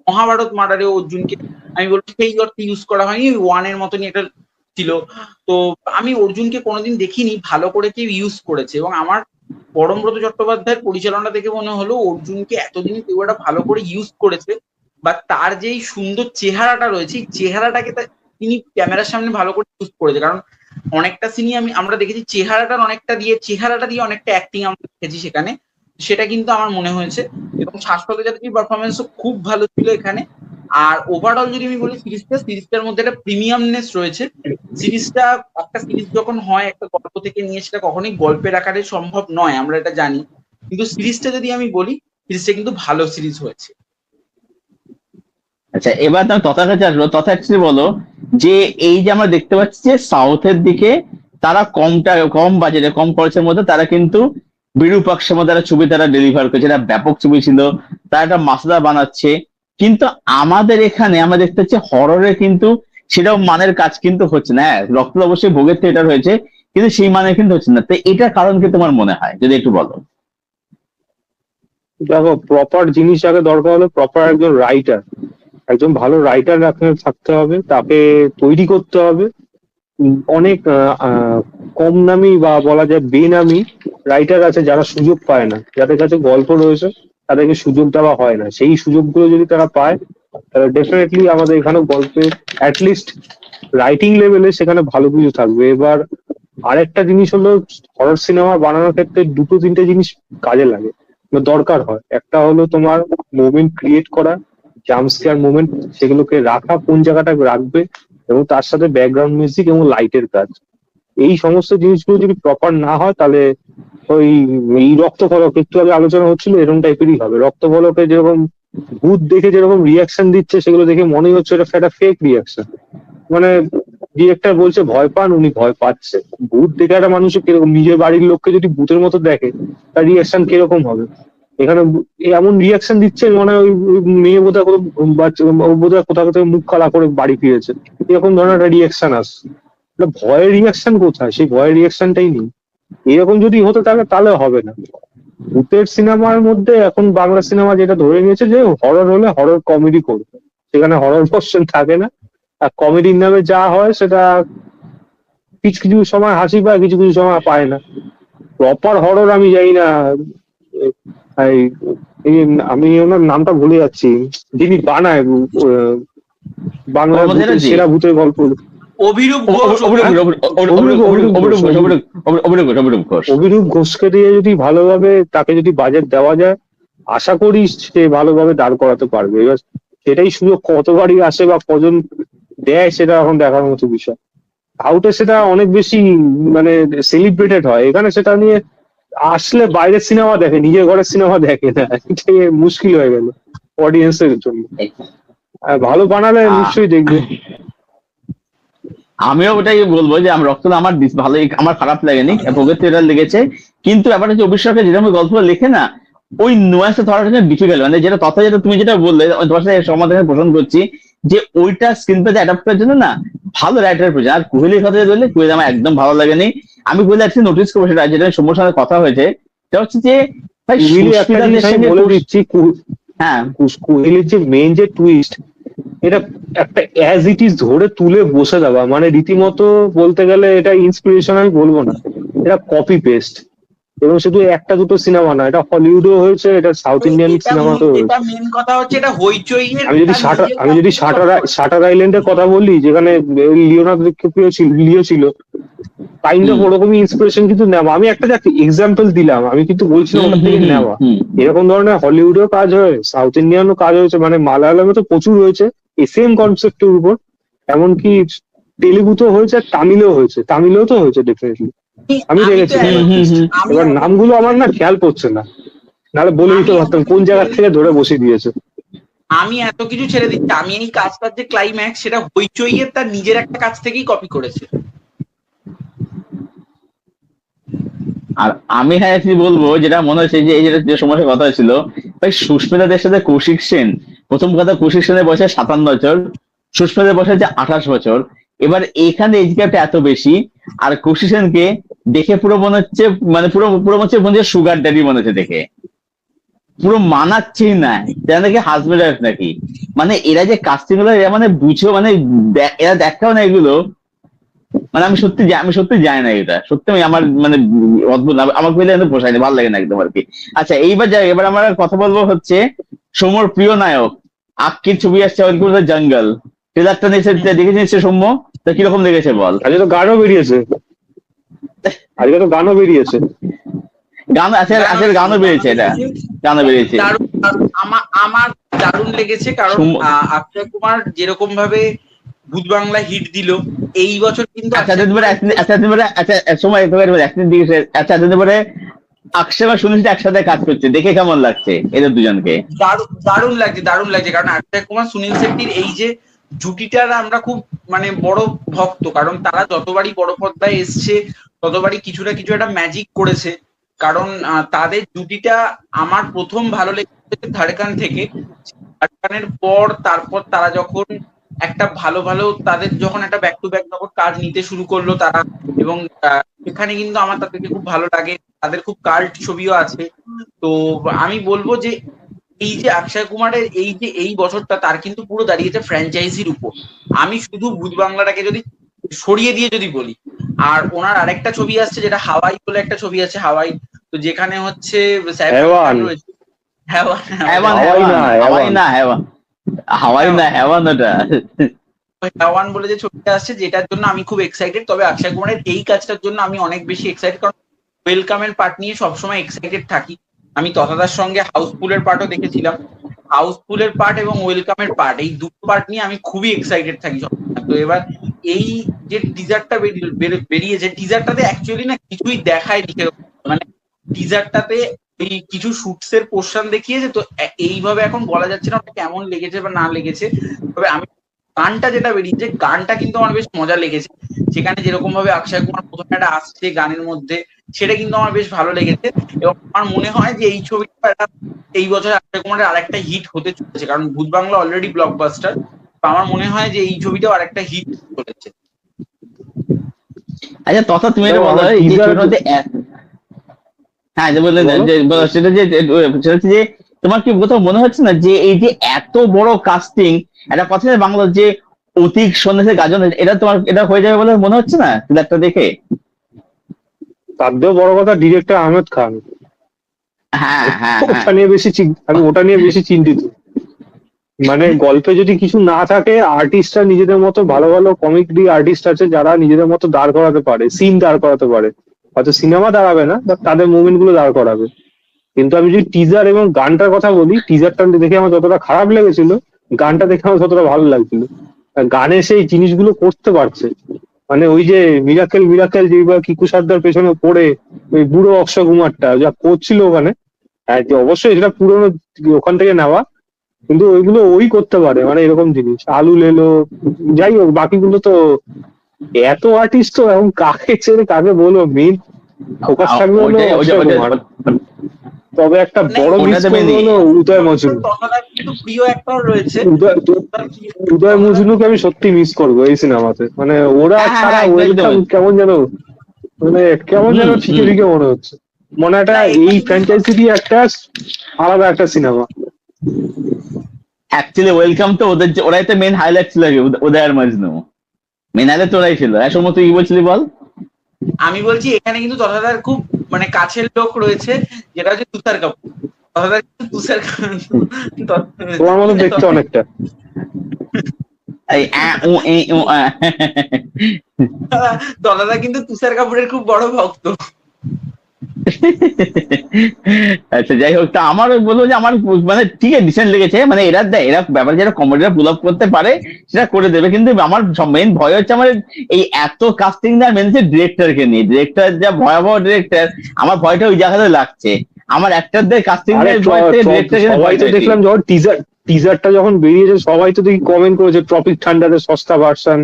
মহাভারত মার্ডারে অর্জুনকে আমি বলছি সেই অর্থে ইউজ করা হয়নি, ওয়ানের মতনই একটা ছিল। তো আমি অর্জুনকে কোনোদিন দেখিনি ভালো করে কেউ ইউজ করেছে। এবং আমার পরমব্রত চট্টোপাধ্যায়ের পরিচালনা থেকে মনে হলো অর্জুনকে এতদিন কেউ একটা ভালো করে ইউজ করেছে, বা তার যেই সুন্দর চেহারাটা রয়েছে, এই চেহারাটাকে তিনি ক্যামেরার সামনে ভালো করে ইউজ করেছে। কারণ অনেকটা সিনই আমরা দেখেছি চেহারাটা দিয়ে অনেকটা অ্যাক্টিং আমরা দেখেছি সেখানে, সেটা কিন্তু আমার মনে হয়েছে। এবং শাশ্বত চ্যাটার্জির পারফরমেন্সও খুব ভালো ছিল এখানে। আর ওভারঅল যদি আমি বলি সিরিজটার মধ্যে একটা প্রিমিয়ামনেস রয়েছে। একটা সিরিজ যখন হয় একটা গল্প থেকে নিয়ে, সেটা কখনোই গল্পের আকারে সম্ভব নয়, আমরা এটা জানি। কিন্তু সিরিজটা যদি আমি বলি, সিরিজটা কিন্তু ভালো সিরিজ হয়েছে। আচ্ছা, এবার তুমি তথা কাছে আসবো। তথা অ্যাকচুয়ালি বলো যে এই যে আমরা দেখতে পাচ্ছি যে সাউথের দিকে তারা কম বাজেটে কম খরচের মধ্যে তারা কিন্তু বিরূপাক্ষের মধ্যে একটা ছবি তারা ডেলিভার করছে, এটা ব্যাপক ছবি ছিল, তারা একটা মাসলা বানাচ্ছে। কিন্তু আমাদের এখানে আমরা দেখতে পাচ্ছি হররে কিন্তু সেটাও মানের কাজ কিন্তু হচ্ছে না। হ্যাঁ, রক্ত অবশ্যই ভোগের থিয়েটার হয়েছে, কিন্তু সেই মানে কিন্তু হচ্ছে না। তো এটার কারণ কি তোমার মনে হয়, যদি একটু বলো। দেখো, প্রপার জিনিস আগে দরকার হলো প্রপার একজন রাইটার, একজন ভালো রাইটার থাকতে হবে, তাকে তৈরি করতে হবে। অনেক কম নামি বা বলা যায় বেনামি রাইটার আছে যারা সুযোগ পায় না, যাদের কাছে গল্প রয়েছে তাদেরকে সুযোগ দেওয়া হয় না। সেই সুযোগগুলো যদি তারা পায় তাহলে ডেফিনেটলি আমাদের এখানে গল্পে অ্যাটলিস্ট রাইটিং লেভেলে সেখানে ভালো কিছু থাকবে। এবার আরেকটা জিনিস হলো, হরর সিনেমা বানানোর ক্ষেত্রে দুটো তিনটে জিনিস কাজে লাগে বা দরকার হয়। একটা হলো তোমার মোমেন্ট ক্রিয়েট করা, জাম্প স্কেয়ার মোমেন্ট, সেগুলোকে রাখা কোন জায়গাটা রাখবে, এবং তার সাথে ব্যাকগ্রাউন্ড মিউজিক এবং লাইটের কাজ। এই সমস্ত জিনিসগুলো যদি প্রপার না হয় তাহলে ওই এই রক্তফলক একটু আগে আলোচনা হচ্ছিল এরকম টাইপেরই হবে। রক্তফলকে যেরকম ভূত দেখে যেরকম রিয়াকশন দিচ্ছে, সেগুলো দেখে মনে হচ্ছে এটা একটা ফেক রিয়াকশন। মানে ডিরেক্টর বলছে ভয় পান, উনি ভয় পাচ্ছে। ভূত দেখে একটা মানুষের কিরকম, নিজের বাড়ির লোককে যদি ভূতের মতো দেখে তার রিয়াকশন কিরকম হবে? এখানে এমন রিয়াকশন দিচ্ছে মানে ওই মেয়ে বোধহয় কোনো বাচ্চা, ও বোধহয় কোথাও থেকে মুখ কালা করে বাড়ি ফিরেছে, এরকম ধরনের একটা রিয়াকশন আসছে। এটা ভয়ের রিয়াকশন কোথায়? সেই ভয়ের রিয়াকশনটাই নেই। এরকম যদি হতো তাহলে তাহলে হবে না। ভূতের সিনেমার মধ্যে এখন বাংলা সিনেমা যেটা ধরে নিয়েছে যে হরর হলে হরর কমেডি করবে, সেখানে হরর পোর্শন থাকে না। আর কমেডির নামে যা হয় সেটা কিছু কিছু সময় হাসি পায়, কিছু কিছু সময় পায় না। প্রপার হরর আমি জানি না। এই আমি ওনার নামটা ভুলে যাচ্ছি, যিনি বানায় বাংলার সেরা ভূতের গল্প। অভিরূপ ঘোষ। অভিরূপ ঘোষকে দিয়ে যদি ভালোভাবে তাকে যদি বাজেট দেওয়া যায়, আশা করি সে ভালোভাবে দাঁড় করাতে পারবে। এবার সেটাই সুযোগ কতবারই আসে বা কজন দেয় সেটা এখন দেখার মতো বিষয়। আউটে সেটা অনেক বেশি মানে সেলিব্রেটেড হয়, এখানে সেটা নিয়ে আসলে বাইরের সিনেমা দেখে, নিজের ঘরের সিনেমা দেখে না। এটা মুশকিল হয়ে গেল অডিয়েন্সের জন্য। ভালো বানালে নিশ্চয়ই দেখবে। আমিও ওটাই বলবো যে আমি রক্ত আমার ভালোই, আমার খারাপ লাগেনি, ভোগের থিয়েটার লেগেছে। কিন্তু ব্যাপারটা হচ্ছে অবিশ্বাসকে যেরকম গল্প লেখে না, ওই নুয়ান্সে ধরার জন্য ডিফিকাল্ট। মানে যেটা তথা, যেটা তুমি যেটা বললে, তোমার সাথে সমাধানে পোষণ করছি যে ওইটা স্ক্রিন পেজে অ্যাডাপ্ট করার জন্য না ভালো রাইটার প্রয়োজন। আর কোহলির কথা বললে, কোহলি আমার একদম ভালো লাগেনি। আমি কোহলি একটু নোটিস করবো সেটা, যেটা সমস্যার সাথে কথা হয়েছে, সেটা হচ্ছে যে ভাই বলে দিচ্ছি, হ্যাঁ কোহলির যে মেইন যে টুইস্ট, এটা একটা অ্যাজ ইট ইজ ধরে তুলে বসে দেওয়া, মানে রীতিমতো বলতে গেলে এটা ইন্সপিরেশন আমি বলবো না, এটা কপি পেস্ট। এবং শুধু একটা দুটো সিনেমা না, এটা হলিউডও হয়েছে, এটা সাউথ ইন্ডিয়ান সিনেমাতেও হয়েছে। এটা মেন কথা হচ্ছে এটা হইচই এর। আমি যদি শাটার আইল্যান্ডের কথা বলি, যেখানে লিওনার্দো লিও ছিল, কাইন্ড অফ ওরকমই ইন্সপিরেশন কিন্তু নেওয়া। আমি একটা এক্সাম্পল দিলাম, আমি কিন্তু বলছিলাম ওটা থেকে নেওয়া। এরকম ধরনের হলিউডেও কাজ হয়, সাউথ ইন্ডিয়ানও কাজ হয়েছে, মানে মালায়ালামে তো প্রচুর হয়েছে এই সেম কনসেপ্টের উপর। এমনকি তেলেগুতেও হয়েছে, আর তামিলেও হয়েছে, তামিলেও তো হয়েছে ডেফিনেটলি, আমি দেখেছি। এবার নামগুলো আমার না খেয়াল পড়ছে না, নাহলে বলে দিতে পারতাম কোন জায়গা থেকে ধরে বসে দিয়েছে। আমি এত কিছু ছেড়ে দিচ্ছি, আমি এই কাজটার যে ক্লাইম্যাক্স, সেটা হইচই এর তার নিজের একটা কাজ থেকেই কপি করেছে। আর আমি হ্যাঁ বলবো, যেটা মনে হচ্ছে যে এই যে সমস্যার কথা ছিল ভাই, সুস্মিতাদের সাথে কৌশিক সেন, প্রথম কথা কৌশিক সেনের বয়স 57 বছর, সুস্মিতাদের বয়স হচ্ছে 28 বছর। এবার এখানে এজ গ্যাপটা এত বেশি, আর কৌশিক সেনকে দেখে পুরো মনে হচ্ছে, মানে পুরো পুরো মনে হচ্ছে সুগার ড্যাডি মনে হচ্ছে দেখে, পুরো মানাচ্ছেই না, এরা নাকি হাজবেন্ড ওয়াইফ নাকি। মানে এরা যে কাস্টিং গুলো, এরা মানে বুঝো, মানে এরা দেখাও না এগুলো। মানে আমি সত্যি জানি না এটা, সত্যি আমি আমার মানে অদ্ভুত, আমার পেলে পোষায়নি, ভালো লাগে না একদম আর কি। আচ্ছা এবার আমরা কথা বলবো হচ্ছে সৌম্যর প্রিয় নায়ক আক্কির ছবি আসছে জঙ্গল, ট্রেলারটা দেখেছিস নিশ্চয় সৌম্য, তা কিরকম লেগেছে বল? আজকে তো গানও বেরিয়েছে, গান আছে, গানও বেরিয়েছে, এটা গানও বেরিয়েছে। আমার দারুণ লেগেছে, কারণ অক্ষয় কুমার যেরকম ভাবে ভূত বাংলা হিট দিল এই বছর, কিন্তু সময় অক্ষয় শুনেছি একসাথে কাজ করছে, দেখে কেমন লাগছে এদের দুজনকে? দারুণ লাগছে, কারণ অক্ষয় কুমার সুনীল শেট্টির এই যে জুটিটার আমরা খুব মানে বড় ভক্ত, কারণ তারা যতবারই বড় পর্দায় এসছে ততবারই কিছু না কিছু একটা ম্যাজিক করেছে। কারণ তাদের জুটিটা আমার প্রথম ভালো লেগেছে ধড়কন থেকে। ধড়কনের পর তারপর তারা যখন একটা ভালো তাদের যখন একটা ব্যাক টু ব্যাক যখন কাজ নিতে শুরু করলো তারা, এবং সেখানে কিন্তু আমার তাদেরকে খুব ভালো লাগে, তাদের খুব কাল্ট ছবিও আছে। তো আমি বলবো যে এই যে অক্ষয় কুমারের এই বছরটা তার কিন্তু পুরো দাঁড়িয়েছে ফ্র্যাঞ্চাইজির উপর। আমি শুধু ভূত বাংলাটাকে যদি সরিয়ে দিয়ে যদি বলি, আর ওনার আরেকটা ছবি আসছে যেটা হাওয়াই বলে একটা ছবি আছে, হাওয়াই, তো যেখানে হচ্ছে হাওয়াই না, হেওয়ান ওটা। হেওয়ান বলে যে ছবিটা আসছে, যেটার জন্য আমি খুব এক্সাইটেড। তবে অক্ষয় কুমারের এই কাজটার জন্য আমি অনেক বেশি এক্সাইটেড, কারণ ওয়েলকামের পার্ট নিয়ে সবসময় এক্সাইটেড থাকি। আমি তথাদার সঙ্গে হাউসফুলের পার্টও দেখেছিলাম। হাউসফুলের পার্ট এবং ওয়েলকামের পার্ট, এই দুটো পার্ট নিয়ে আমি খুবই এক্সাইটেড থাকি সবসময়। তো এবার এই যে টিজারটা বেরিয়েছে, টিজারটাতে অ্যাকচুয়ালি না কিছুই দেখায় লিখে, মানে টিজারটাতে এই কিছু শুটস এর পোর্শন দেখিয়েছে, তো এইভাবে এখন বলা যাচ্ছে না ওটা কেমন লেগেছে বা না লেগেছে। তবে আমি গানটা যেটা বেরিয়েছে, গানটা কিন্তু আমার বেশ মজা লেগেছে। সেখানে যেরকম ভাবে অক্ষয় কুমার প্রথমে একটা আসছে গানের মধ্যে, সেটা কিন্তু আমার বেশ ভালো লেগেছে। এবং আমার মনে হয় যে এই ছবিটা একটা এই বছর অক্ষয় কুমারের আরেকটা হিট হতে চলেছে, কারণ ভূত বাংলা অলরেডি ব্লকবাস্টার। তো আমার মনে হয় যে এই ছবিটাও আরেকটা হিট চলেছে। আচ্ছা তথা তুমি এটা বলো, এই যে ছবিটার মধ্যে হ্যাঁ যে বললেন বলো। যে সেটা যে সেটা হচ্ছে যে তোমার কি কোথাও মনে হচ্ছে না যে এই যে এত বড় কাস্টিং, একটা কথা আছে বাংলার যে অতিক সন্ন্যাসের গাজন, এটা তোমার এটা হয়ে যাবে বলে মনে হচ্ছে না ট্রেলারটা দেখে? তার থেকেও বড় কথা ডিরেক্টর আহমেদ খান। হ্যাঁ হ্যাঁ হ্যাঁ। ওটা নিয়ে বেশি আমি ওটা নিয়ে বেশি চিন্তিত। মানে গল্পে যদি কিছু না থাকে, আর্টিস্টরা নিজেদের মতো ভালো ভালো কমিকডি আর্টিস্ট আছে যারা নিজেদের মতো দাঁড় করাতে পারে, সিন দাঁড় করাতে পারে। হয়তো সিনেমা দাঁড়াবে না, বাট তাদের মুভমেন্ট গুলো দাঁড় করাবে। কিন্তু আমি যদি টিজার এবং গানটার কথা বলি, টিজারটা দেখে আমার যতটা খারাপ লেগেছিল, গানটা দেখে আমার ততটা ভালো লাগছিল। আর গানে সেই জিনিসগুলো করতে পারছে। মানে ওই যে মিরাকেল মিরাকেল যেবার কিকু সারদার পেছনে পড়ে ওই বুড়ো অক্ষয় কুমারটা যা করছিল ওখানে, হ্যাঁ যে অবশ্যই সেটা পুরোনো ওখান থেকে নেওয়া, কিন্তু ওইগুলো ওই করতে পারে। মানে এরকম জিনিস আলু লেলো, যাই হোক বাকিগুলো তো এত আর্টিস্ট, তো এখন কাকে ছেড়ে কাকে বলবো, মেন ফোকাস থাকবে হলো ওইটাই অক্ষয় কুমার। তবে একটা মানে বড় মিস ওটাতে করবো হলো উদয় মজুমদার। তথাদার কিন্তু প্রিয় অ্যাক্টর রয়েছে। উদয় উদয় মজনুকে আমি সত্যি মিস করবো এই সিনেমাতে। মানে ওরা হ্যাঁ হ্যাঁ ছাড়া হ্যাঁ, একদম ওয়েলকাম একদম। কেমন যেন, মানে কেমন যেন ফিকে ফিকে মনে হচ্ছে। মনে হয় একটা না, এই এখানে ফ্র্যাঞ্চাইজি একটা আলাদা একটা সিনেমা। অ্যাকচুয়ালি ওয়েলকাম তো ওদের ওরাই তো মেন হাইলাইট ছিল আগে, উদয় আর মজনু মেন হাইলাইট ওরাই ছিল। সময় তুই কি বলছিলি বল? আমি বলছি এখানে কিন্তু তথাদার খুব মানে কাছের লোক রয়েছে, যেটা হচ্ছে তুষার কাপুর। তথাদার কিন্তু তুষার তোমার মতো দেখতে অনেকটা। এই উ এ উ আ। তথাদা কিন্তু তুষার কাপুরের খুব বড় ভক্ত। আচ্ছা যাই হোক, তা আমার বলবো যে আমার মানে ঠিক আছে ডিসেন্ট লেগেছে। মানে এরা এরা ব্যাপার যারা কমেডিরা পুল আপ করতে পারে সেটা করে দেবে, কিন্তু আমার মেন ভয় হচ্ছে আমার এই এত কাস্টিং দেওয়ার মেন হচ্ছে ডিরেক্টরকে নিয়ে। ডিরেক্টর যা ভয়াবহ ডিরেক্টর, আমার ভয়টা ওই জায়গাতে লাগছে। আমার অ্যাক্টরদের কাস্টিং আরে এর ভয় থেকে ডিরেক্টর সবাই তো দেখলাম যখন টিজারটা যখন বেরিয়েছে, সবাই তো দেখি কমেন্ট করেছে ট্রপিক থান্ডারের সস্তা ভার্সন।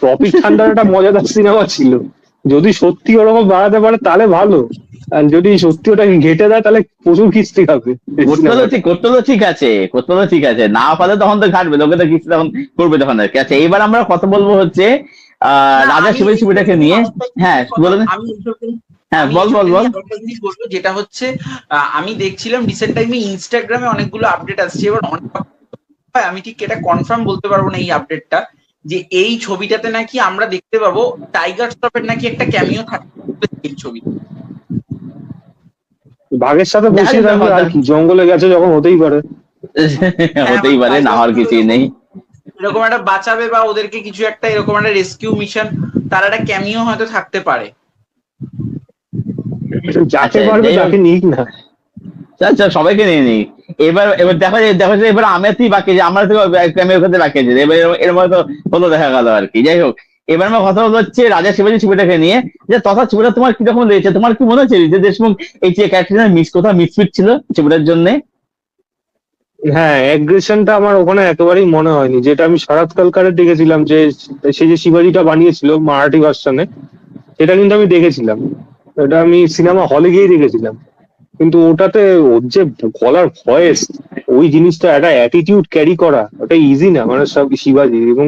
ট্রপিক থান্ডার একটা মজাদার সিনেমা ছিল। যদি সত্যি ওরকম বাড়াতে পারে তাহলে ভালো, আর যদি সত্যি ওটা ঘেটে দেয় তাহলে প্রচুর কিস্তি হবে করতে হলো ঠিক, করতে হলো ঠিক আছে, করতে হলো ঠিক আছে, না পারলে তখন তো ঘাটবে, লোকে তো কিছু তখন করবে তখন আর কি। আচ্ছা এইবার আমরা কথা বলবো হচ্ছে না, রাজা আমি শিবাজি ছবিটাকে নিয়ে। হ্যাঁ বলেন। আমি হ্যাঁ আমি বল এই বল ছবিটা বল। নিয়ে আরেকটা জিনিস বলবো, যেটা হচ্ছে আমি দেখছিলাম রিসেন্ট টাইমে ইনস্টাগ্রামে অনেকগুলো আপডেট আসছে। এবার অনেক হয় আমি ঠিক এটা কনফার্ম বলতে পারবো না এই আপডেটটা, যে এই ছবিটাতে নাকি আমরা দেখতে পাবো টাইগার শ্রফের নাকি একটা ক্যামিও থাকবে এই ছবি। ভাগের সাথে দেখা বসিয়ে যাবে থাকবে, আর হয়তো। কি জঙ্গলে গেছে যখন হতেই পারে। হ্যাঁ, হতেই পারে, না হওয়ার কিছুই নেই। এরকম একটা বাঁচাবে বা ওদেরকে কিছু একটা এরকম একটা রেস্কিউ মিশন, তার একটা ক্যামিও হয়তো থাকতে পারে। যাকে আচ্ছা পারবে যাই হোক, তাকে নিক না। আচ্ছা সবাইকে নিয়ে নিই। এবার এবার দেখা যায়, দেখা যায় এবার আমি তুই বাকি যে আমরা তো ক্যামেরা করতে বাকি আছে, এবার এর মতো হলো দেখা গেল আর কি। যাই হোক, এবার আমার কথা বলতে হচ্ছে রাজা শিবাজি ছবিটাকে নিয়ে। যে তথা ছবিটা তোমার কিরকম লেগেছে? তোমার কি মনে হচ্ছে যে দেশমুখ এই যে ক্যারেক্টার কোথাও মিসফিট ছিল ছবিটার জন্য? হ্যাঁ, অ্যাগ্রেশনটা আমার ওখানে একেবারেই মনে হয়নি। যেটা আমি শরৎ কালকারের দেখেছিলাম, যে সে যে শিবাজিটা বানিয়েছিল মারাঠি ভার্সনে, সেটা কিন্তু আমি দেখেছিলাম। এটা আমি সিনেমা হলে গিয়েই দেখেছিলাম। কিন্তু ওটাতে ওর যে গলার ভয়েস, ওই জিনিসটা একটা অ্যাটিটিউড ক্যারি করা, ওটা ইজি না। মানে সব শিবাজি এবং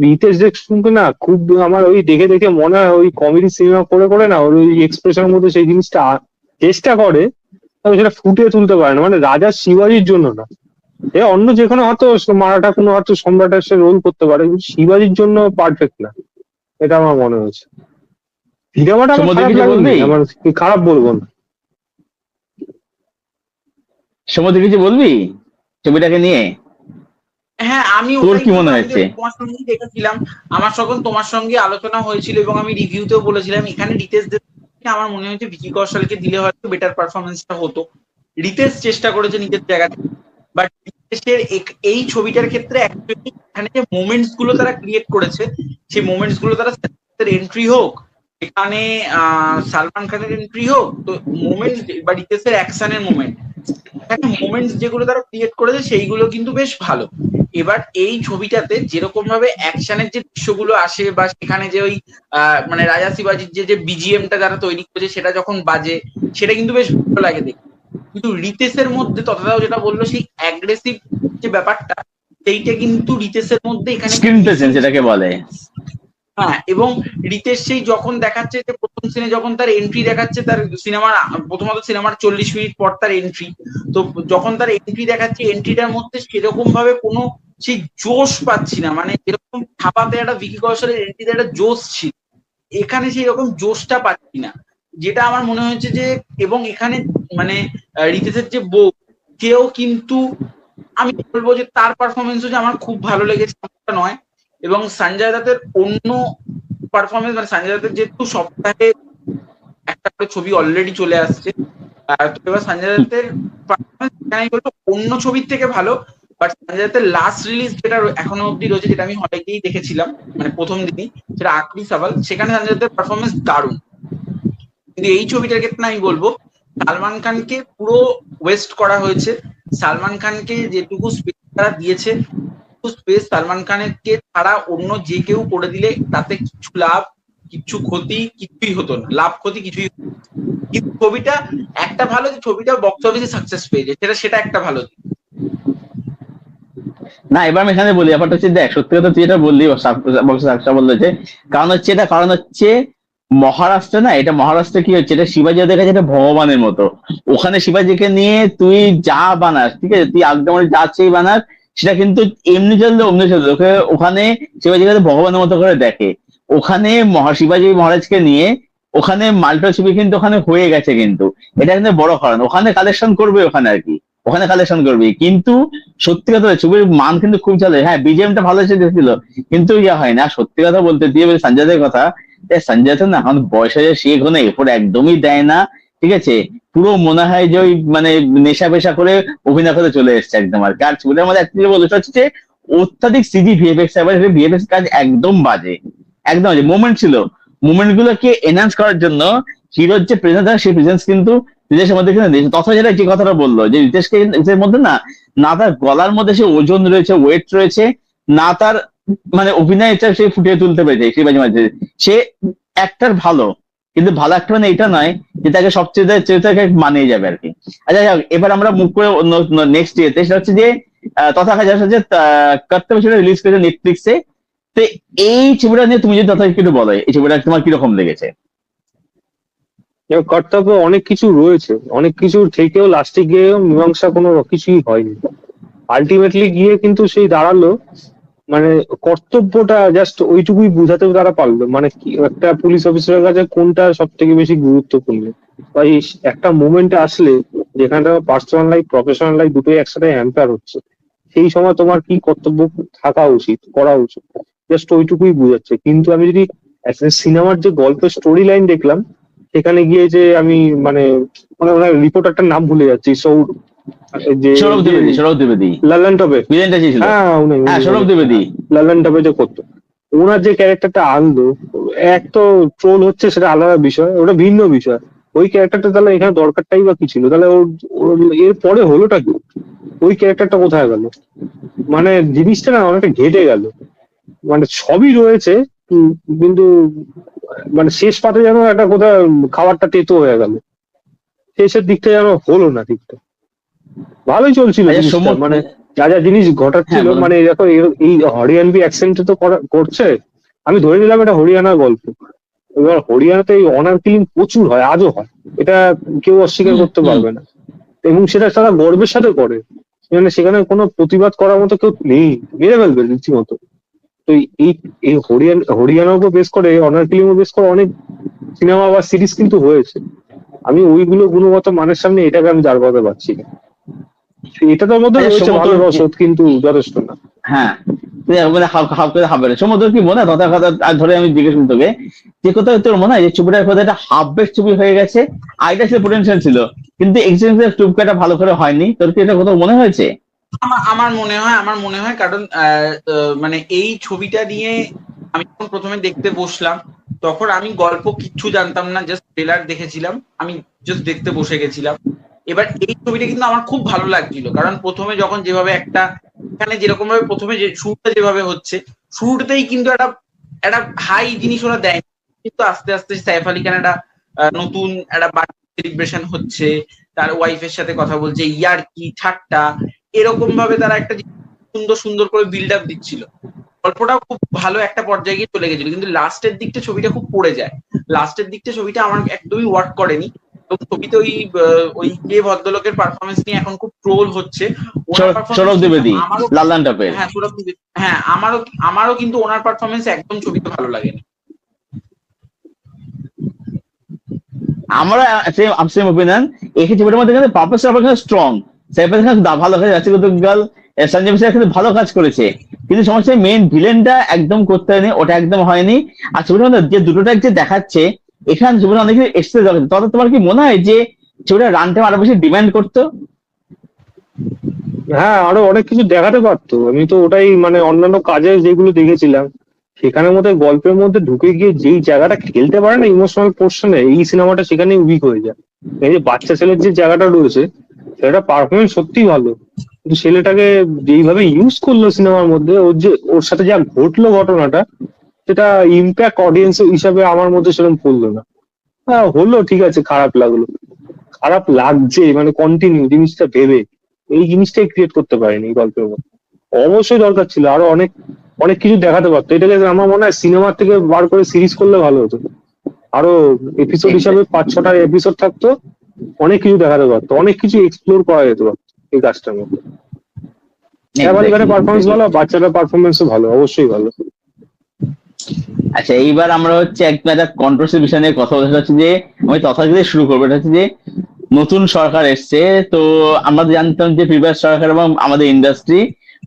রিতেশ দেশমুখ না, খুব আমার ওই দেখে দেখে মনে হয় ওই কমেডি সিনেমা করে করে না, ওর ওই এক্সপ্রেশনের মধ্যে সেই জিনিসটা চেষ্টা করে, তবে সেটা ফুটিয়ে তুলতে পারে না। মানে রাজা শিবাজির জন্য না, এ অন্য যে কোনো হয়তো মারাঠা কোনো হয়তো সম্রাটের সে রোল করতে পারে, কিন্তু শিবাজির জন্য পারফেক্ট না, এটা আমার মনে হয়েছে। সিনেমাটা আমার সমুদ্র খারাপ কিছু লাগেনি, বলবি? আমার খারাপ বলবো না। সমুদ্র কিছু বলবি ছবিটাকে নিয়ে? হ্যাঁ, আমি তোর ওটাই কি মনে বলবো, আমি হয়েছে? তো তোমার সঙ্গেই দেখেছিলাম, আমার সকল তোমার সঙ্গে আলোচনা হয়েছিল এবং আমি রিভিউতেও বলেছিলাম এখানে রিতেশ দেশকে আমার মনে হয়েছে ভিকি কৌশলকে দিলে হয়তো বেটার পারফরমেন্সটা হতো। রিতেশ চেষ্টা করেছে নিজের জায়গা থেকে, বাট রিতেশের এই ছবিটার ক্ষেত্রে অ্যাকচুয়ালি এখানে যে মোমেন্টস গুলো তারা ক্রিয়েট করেছে, সেই মোমেন্টস গুলো তারা এন্ট্রি হোক, এখানে সালমান খানের এন্ট্রি হোক, তো মোমেন্টস বা রিতেশের অ্যাকশনের মোমেন্ট, এখানে মোমেন্টস যেগুলো তারা ক্রিয়েট করেছে সেইগুলো কিন্তু বেশ ভালো। এবার এই ছবিটাতে যেরকম ভাবে অ্যাকশনের যে দৃশ্যগুলো আসে বা সেখানে যে ওই মানে রাজা শিবাজির যে বিজিএমটা যারা তৈরি করেছে সেটা যখন বাজে, সেটা কিন্তু বেশ ভালো লাগে দেখতে। কিন্তু রিতেশের মধ্যে তথাও যেটা বললো সেই অ্যাগ্রেসিভ যে ব্যাপারটা, সেইটা কিন্তু রিতেশের মধ্যে এখানে স্ক্রিন প্রেজেন্স যেটাকে বলে। হ্যাঁ, এবং রিতেশ সেই যখন দেখাচ্ছে যে প্রথম সিনে যখন তার এন্ট্রি দেখাচ্ছে, তার সিনেমার প্রথমত সিনেমার 40 মিনিট পর তার এন্ট্রি, তো যখন তার এন্ট্রি দেখাচ্ছে এন্ট্রিটার মধ্যে সেরকম ভাবে কোনো সেই জোশ পাচ্ছি না, মানে এরকম ছাপাতে একটা ভিকি কৌশলের এন্ট্রিতে একটা জোশ ছিল, এখানে সেই রকম জোশটা পাচ্ছি না, যেটা আমার মনে হয়েছে যে, এবং এখানে মানে রিতেশের যে বউ, কেউ কিন্তু আমি বলবো যে তার পারফরমেন্সও যে আমার খুব ভালো লেগেছে এমনটা নয়। এবং সঞ্জয় দত্তের অন্য পারফরমেন্স, মানে সঞ্জয় দত্তের যেহেতু সপ্তাহে একটা করে ছবি অলরেডি চলে আসছে, তো এবার সঞ্জয় দত্তের পারফরমেন্স আমি বলবো অন্য ছবির থেকে ভালো, বাট সঞ্জয় দত্তের লাস্ট রিলিজ যেটা এখনো অব্দি রয়েছে, যেটা আমি হলে গিয়েই দেখেছিলাম মানে প্রথম দিনই, সেটা আখরি সওয়াল, সেখানে সঞ্জয় দত্তের পারফরমেন্স দারুণ। কিন্তু এই ছবিটার ক্ষেত্রে আমি বলবো সালমান খানকে পুরো ওয়েস্ট করা হয়েছে। সালমান খানকে যেটুকু স্পেস তারা দিয়েছে, স্পেস সালমান খানকে ছাড়া অন্য যে কেউ করে দিলে তাতে কিছু লাভ কিছু ক্ষতি কিছুই হতো না, লাভ ক্ষতি কিছুই হতো না। কিন্তু ছবিটা একটা ভালো যে ছবিটা বক্স অফিসে সাকসেস পেয়েছে, সেটা একটা ভালো দিক। না, এবার আমি এখানে বলি, ব্যাপারটা হচ্ছে দেখ, সত্যি কথা তুই এটা বললি, সাকসা বললো যে কারণ হচ্ছে মহারাষ্ট্র না, এটা মহারাষ্ট্রে কি হচ্ছে, এটা শিবাজি দেখা যায় এটা ভগবানের মতো। ওখানে শিবাজিকে নিয়ে তুই যা বানাস, ঠিক আছে, তুই একদম যা চেয়ে বানাস, সেটা কিন্তু এমনি চললে অমনি চলবে, ওকে ওখানে শিবাজিকে ভগবানের মতো করে দেখে। ওখানে শিবাজি মহারাজকে নিয়ে ওখানে মাল্টা ছবি কিন্তু ওখানে হয়ে গেছে, কিন্তু এটা কিন্তু বড় কারণ, ওখানে কালেকশন করবে, ওখানে আর কি, ওখানে কালেকশন করবে। কিন্তু সত্যি কথা ছবির মান কিন্তু খুব চলে, হ্যাঁ বিজিএমটা ভালো হয়েছে দেখছিল, কিন্তু ইয়ে হয় না। সত্যি কথা বলতে দিয়ে বলি সঞ্জয় দত্তের কথা, সঞ্জয় দত্ত না এখন বয়স হয়ে সে কোনো এফোর্ট একদমই দেয় না, ঠিক আছে, পুরো মনে হয় যে ওই মানে নেশা পেশা করে অভিনয় করে চলে এসছে একদম। আর কার ছবিটার মধ্যে অ্যাকচুয়ালি বলতে হচ্ছে যে অত্যাধিক সিজি ভিএফএক্স, এবার ভিএফএক্স কাজ একদম বাজে, একদম বাজে। মোমেন্ট ছিল, মোমেন্ট গুলোকে এনহান্স করার জন্য হিরোর যে প্রেজেন্স সেই প্রেজেন্স কিন্তু রিতেশের মধ্যে কিন্তু নেই। তথা যেটা যে কথাটা বললো যে রিতেশের মধ্যে না, না তার গলার মধ্যে সে ওজন রয়েছে, ওয়েট রয়েছে, না তার মানে অভিনয়টা সে ফুটিয়ে তুলতে পেরেছে শিবাজি মাঝে। সে অ্যাক্টর ভালো, কিন্তু ভালো অ্যাক্টর মানে এটা নয় যে তাকে সবচেয়ে মানিয়ে যাবে আর কি। আচ্ছা যাক, এবার আমরা মুখ করে নেক্সট ইয়েতে, সেটা হচ্ছে যে তথা যেটা হচ্ছে কর্তব্য সেটা রিলিজ করেছে নেটফ্লিক্সে। তো এই ছবিটা নিয়ে তুমি যদি তথা একটু বলো, এই ছবিটা তোমার কিরকম লেগেছে? এবার কর্তব্য অনেক কিছু রয়েছে, অনেক কিছু থেকেও লাস্টে গিয়ে মীমাংসা কোনো কিছুই হয়নি। আলটিমেটলি গিয়ে কিন্তু সেই দাঁড়ালো মানে কর্তব্যটা জাস্ট ওইটুকুই বুঝাতে তারা পারলো, মানে কি একটা পুলিশ অফিসারের কাছে কোনটা সব থেকে বেশি গুরুত্বপূর্ণ। বা এই একটা মোমেন্টে আসলে যেখানে পার্সোনাল লাইফ প্রফেশনাল লাইফ দুটোই একসাথে হ্যাম্পার হচ্ছে, সেই সময় তোমার কি কর্তব্য থাকা উচিত, করা উচিত, জাস্ট ওইটুকুই বুঝাচ্ছে। কিন্তু আমি যদি সিনেমার যে গল্পের স্টোরি লাইন দেখলাম, সেখানে গিয়ে যে আমি মানে মানে ওনার রিপোর্টারটার নাম ভুলে যাচ্ছি, সৌর যে সৌরভ দ্বিবেদী লাল্লান টবে, ভিলেনটা ছিল। হ্যাঁ হ্যাঁ, সৌরভ দ্বিবেদী। লাল্লান টবে যে করতো, ওনার যে ক্যারেক্টারটা আনলো, এক তো ট্রোল হচ্ছে সেটা আলাদা বিষয়, ওটা ভিন্ন বিষয়। ওই ক্যারেক্টারটা তাহলে এখানে দরকারটাই বা কি ছিল, তাহলে এর পরে হলোটা কি, ওই ক্যারেক্টারটা কোথায় গেল? মানে জিনিসটা না অনেকটা ঘেটে গেল, মানে সবই রয়েছে কিন্তু মানে শেষ পাতে যেন একটা কোথায় খাবারটা তেতো হয়ে গেল, শেষের দিকটা যেন হলো না ঠিকঠাক। ভালোই চলছিল আচ্ছা জিনিসটা, মানে যা যা জিনিস ঘটাচ্ছিল, হ্যাঁ, মানে দেখো এই হরিয়ানবি অ্যাকসেন্টে তো করছে, আমি ধরে নিলাম এটা হরিয়ানার গল্প। এবার হরিয়ানাতে এই অনার কিলিং প্রচুর হয়, আজও হয়, এটা কেউ অস্বীকার করতে পারবে না, এবং সেটা তারা গর্বের সাথে করে। মানে সেখানে কোনো প্রতিবাদ করার মতো কেউ নেই, মেরে ফেলবে রীতিমতো। তো এই এই হরিয়ানার উপর বেস করে, অনার কিলিং উপর বেস করে অনেক সিনেমা বা সিরিজ কিন্তু হয়েছে। আমি ওইগুলো গুণগত মানের সামনে এটাকে আমি দাঁড় করাতে পারছি না। এটা তোর মধ্যে আচ্ছা রয়েছে সমতল, ভালো রসদ, কিন্তু যথেষ্ট না। হ্যাঁ, মানে হাফ হাফ করে হাফ বেড়ে সমুদ্র কি মনে হয় কথা কথা আর ধরে আমি জিজ্ঞেস করি তোকে, যে কোথাও তোর মনে হয় যে ছবিটার কথা একটা হাফ বেস্ট ছবি হয়ে গেছে, আইটা ছিল পোটেনশিয়াল ছিল, কিন্তু এক্সিকিউশন টুকটাটা ভালো করে হয়নি, তোর কি এটা কোথাও মনে হয়েছে? আমার মনে হয় কারণ মানে এই ছবিটা নিয়ে আমি যখন প্রথমে দেখতে বসলাম, তখন আমি গল্প কিচ্ছু জানতাম না, জাস্ট ট্রেলার দেখেছিলাম, আমি জাস্ট দেখতে বসে গেছিলাম। এবার এই ছবিটা কিন্তু আমার খুব ভালো লাগছিল, কারণ প্রথমে যখন যেভাবে একটা, এখানে যেরকম ভাবে প্রথমে যে শুরুটা যেভাবে হচ্ছে, শুরুতেই কিন্তু একটা একটা হাই জিনিস ওরা দেয়, কিন্তু আস্তে আস্তে সাইফ আলি খান একটা নতুন একটা বার্থডে সেলিব্রেশন হচ্ছে, তার ওয়াইফের সাথে কথা বলছে, ইয়ার্কি ঠাট্টা, এরকম ভাবে তারা একটা সুন্দর সুন্দর করে বিল্ড আপ দিচ্ছিল। গল্পটাও খুব ভালো একটা পর্যায়ে গিয়ে চলে গেছিল, কিন্তু লাস্টের দিকটা ছবিটা খুব পড়ে যায়। লাস্টের দিকটা ছবিটা আমার একদমই ওয়ার্ক করেনি। তো ছবিতে ওই কে ভদ্রলোকের পারফরমেন্স নিয়ে এখন খুব ট্রোল হচ্ছে। ওনার পারফরমেন্স সৌরভ কিন্তু দ্বিবেদী, আমারও, লাল্লান টপের। হ্যাঁ সৌরভ দ্বিবেদী, হ্যাঁ আমারও কিন্তু ওনার পারফরমেন্স একদম ছবিতে ভালো লাগেনি। আমরা সেম সেম ওপিনিয়ন। এই ছবিটার মধ্যে কিন্তু পারপাস স্ট্রং, সাইফ আলি খান ভালো কাজ, রাশিদ দুগ্গাল, সঞ্জয় মিশ্রা কিন্তু ভালো কাজ করেছে, কিন্তু সমস্যা মেইন ভিলেনটা একদম করতে হয়নি, ওটা একদম হয়নি। আর ছবিটার মধ্যে যে দুটোটা যে দেখাচ্ছে, এখানে ছবিটা অনেক কিছু এক্সট্রা দরকার। তবে তোমার কি মনে হয় যে ছবিটা রান টাইম আরো বেশি ডিমান্ড করতো? হ্যাঁ, আরো অনেক কিছু দেখাতে পারতো। আমি তো ওটাই মানে অন্যান্য কাজে যেগুলো দেখেছিলাম, সেখানের মধ্যে গল্পের মধ্যে ঢুকে গিয়ে যেই জায়গাটা খেলতে পারে না ইমোশনাল পোর্শনে, এই সিনেমাটা সেখানেই উইক হয়ে যায়। এই যে বাচ্চা ছেলের যে জায়গাটা রয়েছে, সেটা পারফরমেন্স সত্যিই ভালো, কিন্তু ছেলেটাকে যেইভাবে ইউজ করলো সিনেমার মধ্যে, ওর সাথে যা ঘটলো ঘটনাটা, সেটা ইম্প্যাক্ট অডিয়েন্স হিসাবে আমার মধ্যে সেরকম পড়লো না। হ্যাঁ হলো, ঠিক আছে, খারাপ লাগলো, খারাপ লাগছে মানে কন্টিনিউ জিনিসটা ভেবে এই জিনিসটাই ক্রিয়েট করতে পারেনি এই গল্পের মধ্যে। অবশ্যই দরকার ছিল আরো অনেক অনেক কিছু দেখাতে পারতো। এটাকে আমার মনে হয় সিনেমার থেকে বার করে সিরিজ করলে ভালো হতো। আরো এপিসোড হিসাবে 5-6টা এপিসোড থাকতো, অনেক কিছু দেখাতে পারতো, অনেক কিছু এক্সপ্লোর করা যেতে পারতো এই কাজটার মধ্যে। এবার এখানে পারফরমেন্স ভালো, বাচ্চাটার পারফরমেন্সও ভালো, অবশ্যই ভালো। আচ্ছা, এইবার আমরা হচ্ছে একটা কন্ট্রোভার্সি বিষয় নিয়ে কথা বলতে চাচ্ছি, যে আমি তথাকথিত শুরু করবো। এটা হচ্ছে যে নতুন সরকার এসছে, তো আমরা জানতাম যে প্রিভিয়াস সরকার এবং আমাদের ইন্ডাস্ট্রি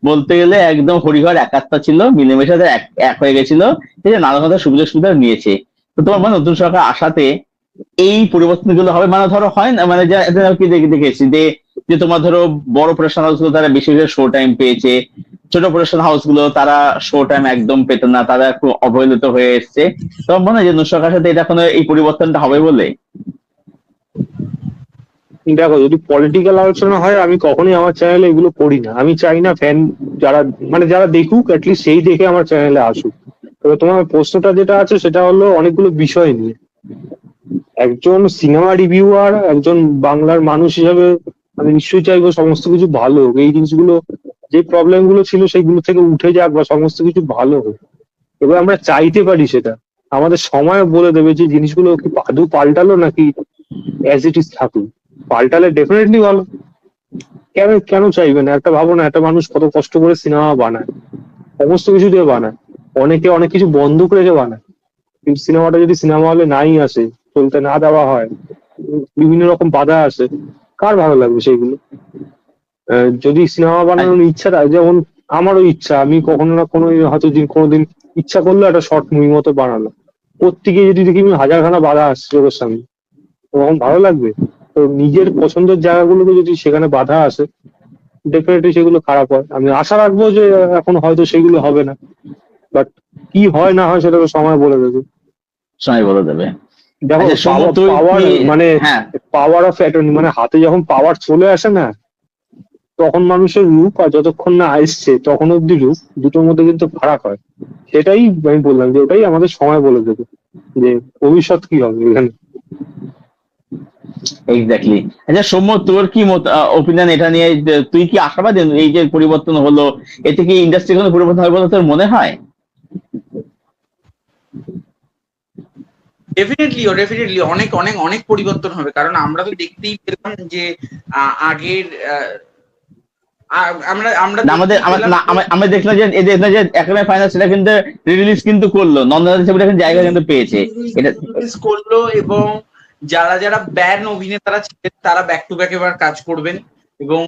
বলতে গেলে একদম হরিহর একাত্মা ছিল, মিলেমিশে তাদের এক এক হয়ে গেছিল, ঠিক আছে, নানা কথা সুবিধা সুবিধা নিয়েছে। তো তোমার মানে নতুন সরকার আসাতে এই পরিবর্তনগুলো হবে, মানে ধরো হয় না, মানে যা এটা কি দেখেছি যে যে তোমার ধরো বড় প্রোডাকশন হাউস গুলো তারা বেশি বেশি শো টাইম পেয়েছে, ছোট প্রোডাকশন হাউস গুলো তারা শো টাইম একদম পেত না, তারা একটু অবহেলিত হয়ে এসছে। তোমার মনে হয় যে নতুন সরকারের সাথে এটা কোনো এই পরিবর্তনটা হবে বলে? দেখো, যদি পলিটিক্যাল আলোচনা হয়, আমি কখনোই আমার চ্যানেলে এগুলো করি না। আমি চাই না ফ্যান যারা মানে যারা দেখুক, অ্যাটলিস্ট সেই দেখে আমার চ্যানেলে আসুক। তবে তোমার প্রশ্নটা যেটা আছে সেটা হলো অনেকগুলো বিষয় নিয়ে। একজন সিনেমা রিভিউয়ার, একজন বাংলার মানুষ হিসাবে আমি নিশ্চয়ই চাইবো সমস্ত কিছু ভালো হোক, এই জিনিসগুলো যে প্রবলেম গুলো ছিল সেগুলো থেকে উঠে যাক বা সমস্ত কিছু ভালো হোক। এবার আমরা চাইতে পারি সেটা, আমাদের সময় বলে দেবে যে জিনিসগুলো কি আদৌ পাল্টালো নাকি অ্যাজ ইট ইজ থাকুক। পাল্টালে ডেফিনেটলি ভালো। কেন কেন চাইবে না? একটা ভাবো না, একটা মানুষ কত কষ্ট করে সিনেমা বানায়, সমস্ত কিছু দিয়ে বানায়, অনেকে অনেক কিছু বন্ধক রেখে বানায়, কিন্তু সিনেমাটা যদি সিনেমা হলে নাই আসে, চলতে না দেওয়া হয়, বিভিন্ন রকম বাধা আসে, কার ভালো লাগবে সেইগুলো? যদি সিনেমা বানানোর ইচ্ছা থাকে, যেমন আমারও ইচ্ছা, আমি কখনো না কোনো হয়তো কোনোদিন ইচ্ছা করলো একটা শর্ট মুভি মতো বানানো, করতে গিয়ে যদি দেখি আমি হাজারখানা বাধা আসছে চোখের সামনে, তখন ভালো লাগবে? তো নিজের পছন্দের জায়গাগুলোকে যদি সেখানে বাধা আসে, ডেফিনেটলি সেগুলো খারাপ হয়। আমি আশা রাখবো যে এখন হয়তো সেগুলো হবে না, বাট কি হয় না হয় সেটা তো সময় বলে দেবে। সময় বলে দেবে। দেখো, আচ্ছা সৌম্য, তুই পাওয়ার কি? মানে হ্যাঁ, পাওয়ার অফ অ্যাটর্নি, মানে হাতে যখন পাওয়ার চলে আসে না, তখন মানুষের রূপ, আর যতক্ষণ না আসছে তখন অব্দি রূপ, দুটোর মধ্যে কিন্তু ফারাক হয়। সেটাই আমি বললাম যে ওটাই আমাদের সময় বলে দেবে যে ভবিষ্যৎ কি হবে এখানে। এক্স্যাক্টলি। আচ্ছা সৌম্য, তোর কি ওপিনিয়ন এটা নিয়ে? যে তুই কি আশাবাদী এই যে পরিবর্তন হলো, এতে কি ইন্ডাস্ট্রি কোনো পরিবর্তন হবে বলে তোর মনে হয়? ডেফিনেটলি অনেক অনেক অনেক পরিবর্তন হবে, কারণ আমরা তো দেখতেই পেলাম যে আগের আমরা আমরা না, আমাদের দেখতেই পেলাম যে আমরা দেখলাম যে এই দেখলাম যে একেবারে ফাইনাল সেটা কিন্তু রিলিজ কিন্তু করলো, নন্দন ছবিটা কিন্তু জায়গা কিন্তু পেয়েছে এটা। রিলিজ করলো, এবং যারা যারা ব্যান অভিনেতারা ছিলেন তারা ব্যাক টু ব্যাক এবার কাজ করবেন। এবং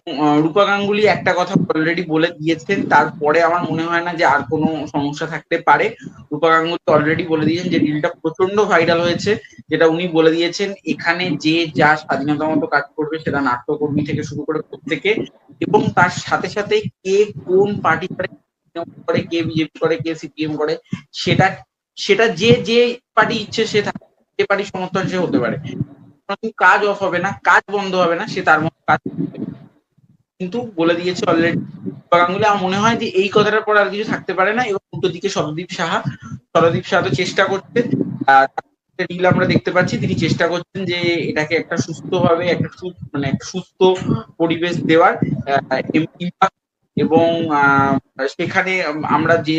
রূপা গাঙ্গুলি একটা কথা অলরেডি বলে দিয়েছেন, তারপরে আমার মনে হয় না যে আর কোনো সমস্যা থাকতে পারে। রূপা গাঙ্গুলি অলরেডি বলে দিয়েছেন যে রিলটা প্রচন্ড ভাইরাল হয়েছে, যেটা উনি বলে দিয়েছেন এখানে যে যা স্বাধীনতা মতো কাজ করবে, সেটা নাট্যকর্মী থেকে শুরু করে প্রত্যেকে, এবং তার সাথে সাথে কে কোন পার্টি করে, কে বিজেপি করে, কে সিপিএম করে, সেটা সেটা যে যে পার্টি ইচ্ছে সে যে পার্টি সমর্থন সে হতে পারে, কাজ অফ হবে না, কাজ বন্ধ হবে না, সে তার মতো কাজ কিন্তু বলে দিয়েছে অলরেডি গাঙ্গুলি। আমার মনে হয় যে এই কথাটার পর আর কিছু থাকতে পারে না। এবং উল্টো দিকে সরদীপ সাহা তো চেষ্টা করছে, রিল আমরা দেখতে পাচ্ছি, তিনি চেষ্টা করছেন যে এটাকে একটা সুস্থভাবে একটা মানে একটা সুস্থ পরিবেশ দেওয়ার, এবং সেখানে আমরা যে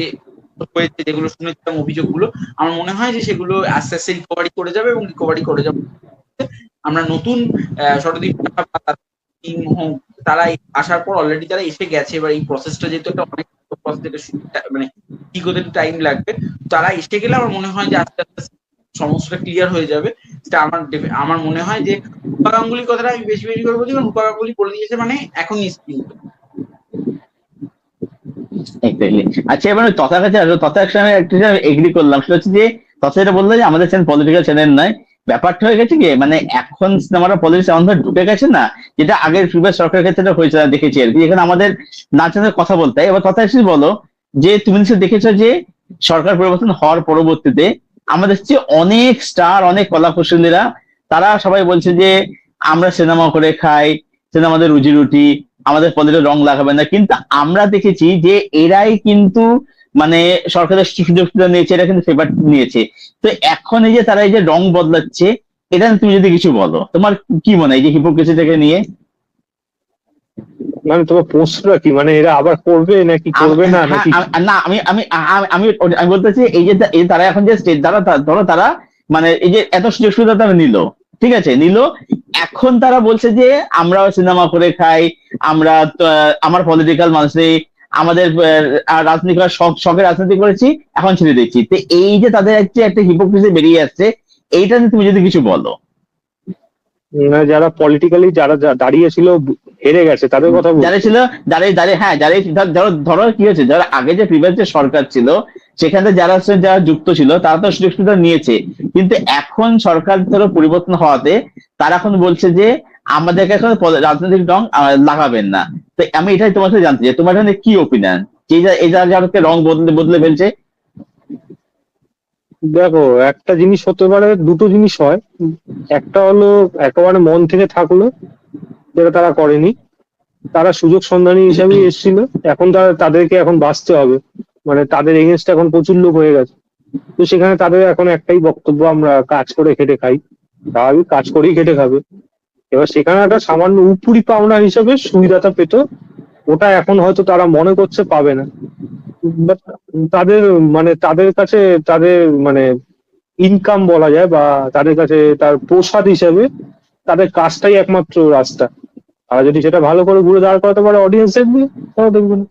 হয়েছে যেগুলো শুনেছিলাম অভিযোগগুলো, আমার মনে হয় যে সেগুলো আস্তে আস্তে রিকভারি করে যাবে, এবং রিকভারি করে যাবে আমরা নতুন সরদীপ টিম হোক, তারা আসার পর অলরেডি তারা এসে গেছে। এবার এই প্রসেসটা যেহেতু একটা অনেক প্রসেস, মানে ঠিক হতে টাইম লাগবে, তারা এসে গেলে আমার মনে হয় যে আস্তে আস্তে সমস্যাটা ক্লিয়ার হয়ে যাবে। সেটা আমার মনে হয় যে রূপা গাঙ্গুলির কথাটা আমি বেশি বেশি করে বলছি, কারণ রূপা গাঙ্গুলি বলে দিয়েছে মানে এখন নিশ্চিন্ত। আচ্ছা, এবার তথার কাছে তথার সঙ্গে একটা এগ্রি করলাম, সেটা হচ্ছে যে তথা যেটা বললো যে আমাদের চ্যানেল পলিটিক্যাল চ্যানেল নয়। ব্যাপারটা হয়ে গেছে কি, মানে এখন সিনেমাটা পলিটিক্স এমন ভাবে ঢুকে গেছে না, যেটা আগের প্রিভিয়াস সরকারের ক্ষেত্রে হয়েছে দেখেছি আর কি। এখানে আমাদের না চ্যানেল কথা বলতে হয়। এবার কথা এসে বলো যে তুমি নিশ্চয়ই দেখেছো যে সরকার পরিবর্তন হওয়ার পরবর্তীতে আমাদের যে অনেক স্টার, অনেক কলা কুশলীরা, তারা সবাই বলছে যে আমরা সিনেমা করে খাই, সিনেমাদের রুজি রুটি, আমাদের পলিটিক্যাল রং লাগাবে না। কিন্তু আমরা দেখেছি যে এরাই কিন্তু মানে সরকারের সুযোগ সুবিধা নিয়েছে, এরা কিন্তু ফেভার নিয়েছে। তো এখন এই যে তারা এই যে রং বদলাচ্ছে, এটা নিয়ে তুমি যদি কিছু বলো, তোমার কি মনে হয় এই যে হিপোক্রেসিটাকে নিয়ে? মানে তোমার প্রশ্নটা কি, মানে এরা আবার করবে নাকি করবে না হ্যাঁ, নাকি? না, আমি আমি আমি আমি আমি বলতেছি এই যে তারা এখন যে স্টেট দ্বারা ধরো তারা মানে এই যে এত সুযোগ সুবিধা তারা নিল, ঠিক আছে নিল, এখন তারা বলছে যে আমরাও সিনেমা করে খাই, আমরা আমার পলিটিক্যাল মানুষ নেই, আমাদের রাজনীতি করার শখের রাজনীতি করেছি, এখন ছেড়ে দিচ্ছি। তো এই যে তাদের একটা হিপোক্রেসি বেরিয়ে আসছে, এইটা নিয়ে তুমি যদি কিছু বলো। না, যারা পলিটিক্যালি যারা দাঁড়িয়েছিল হেরে গেছে তাদের কথা যারা বলছো? ছিল, দাঁড়িয়ে হ্যাঁ, যারা ধরো ধরো কি হয়েছে, যারা আগে যে প্রিভিয়াস যে সরকার ছিল সেখানে যারা যুক্ত ছিল তারা তো সুযোগ সুবিধা নিয়েছে, কিন্তু এখন সরকার ধরো পরিবর্তন হওয়াতে তারা এখন বলছে যে আমাদেরকে এখন রাজনৈতিক রং লাগাবেন না। তো আমি এটাই তোমার কাছে জানতে চাই, তোমার এখানে কি ওপিনিয়ন যে এই যাদেরকে রং বদলে বদলে ফেলছে? দেখো, একটা জিনিস হতে পারে, দুটো জিনিস হয়। একটা হলো একেবারে মন থেকে থাকলো, যেটা তারা করেনি, তারা সুযোগ সন্ধানী হিসাবেই এসেছিল। এখন তাদেরকে এখন বাঁচতে হবে, মানে তাদের এগেনস্ট এখন প্রচুর লোক হয়ে গেছে। তো সেখানে তাদের এখন একটাই বক্তব্য, আমরা কাজ করে খেটে খাই। স্বাভাবিক, কাজ করেই খেটে খাবে। এবার সেখানে একটা সামান্য উপরি পাওনা হিসেবে সুবিধাটা পেত, ওটা এখন হয়তো তারা মনে করছে পাবে না। But তাদের মানে তাদের কাছে তাদের মানে ইনকাম বলা যায়, বা তাদের কাছে তার প্রসাদ হিসেবে তাদের কাজটাই একমাত্র রাস্তা। আর যদি সেটা ভালো করে ঘুরে দাঁড় করাতে পারে, অডিয়েন্স দেখবে, তারা দেখবে না।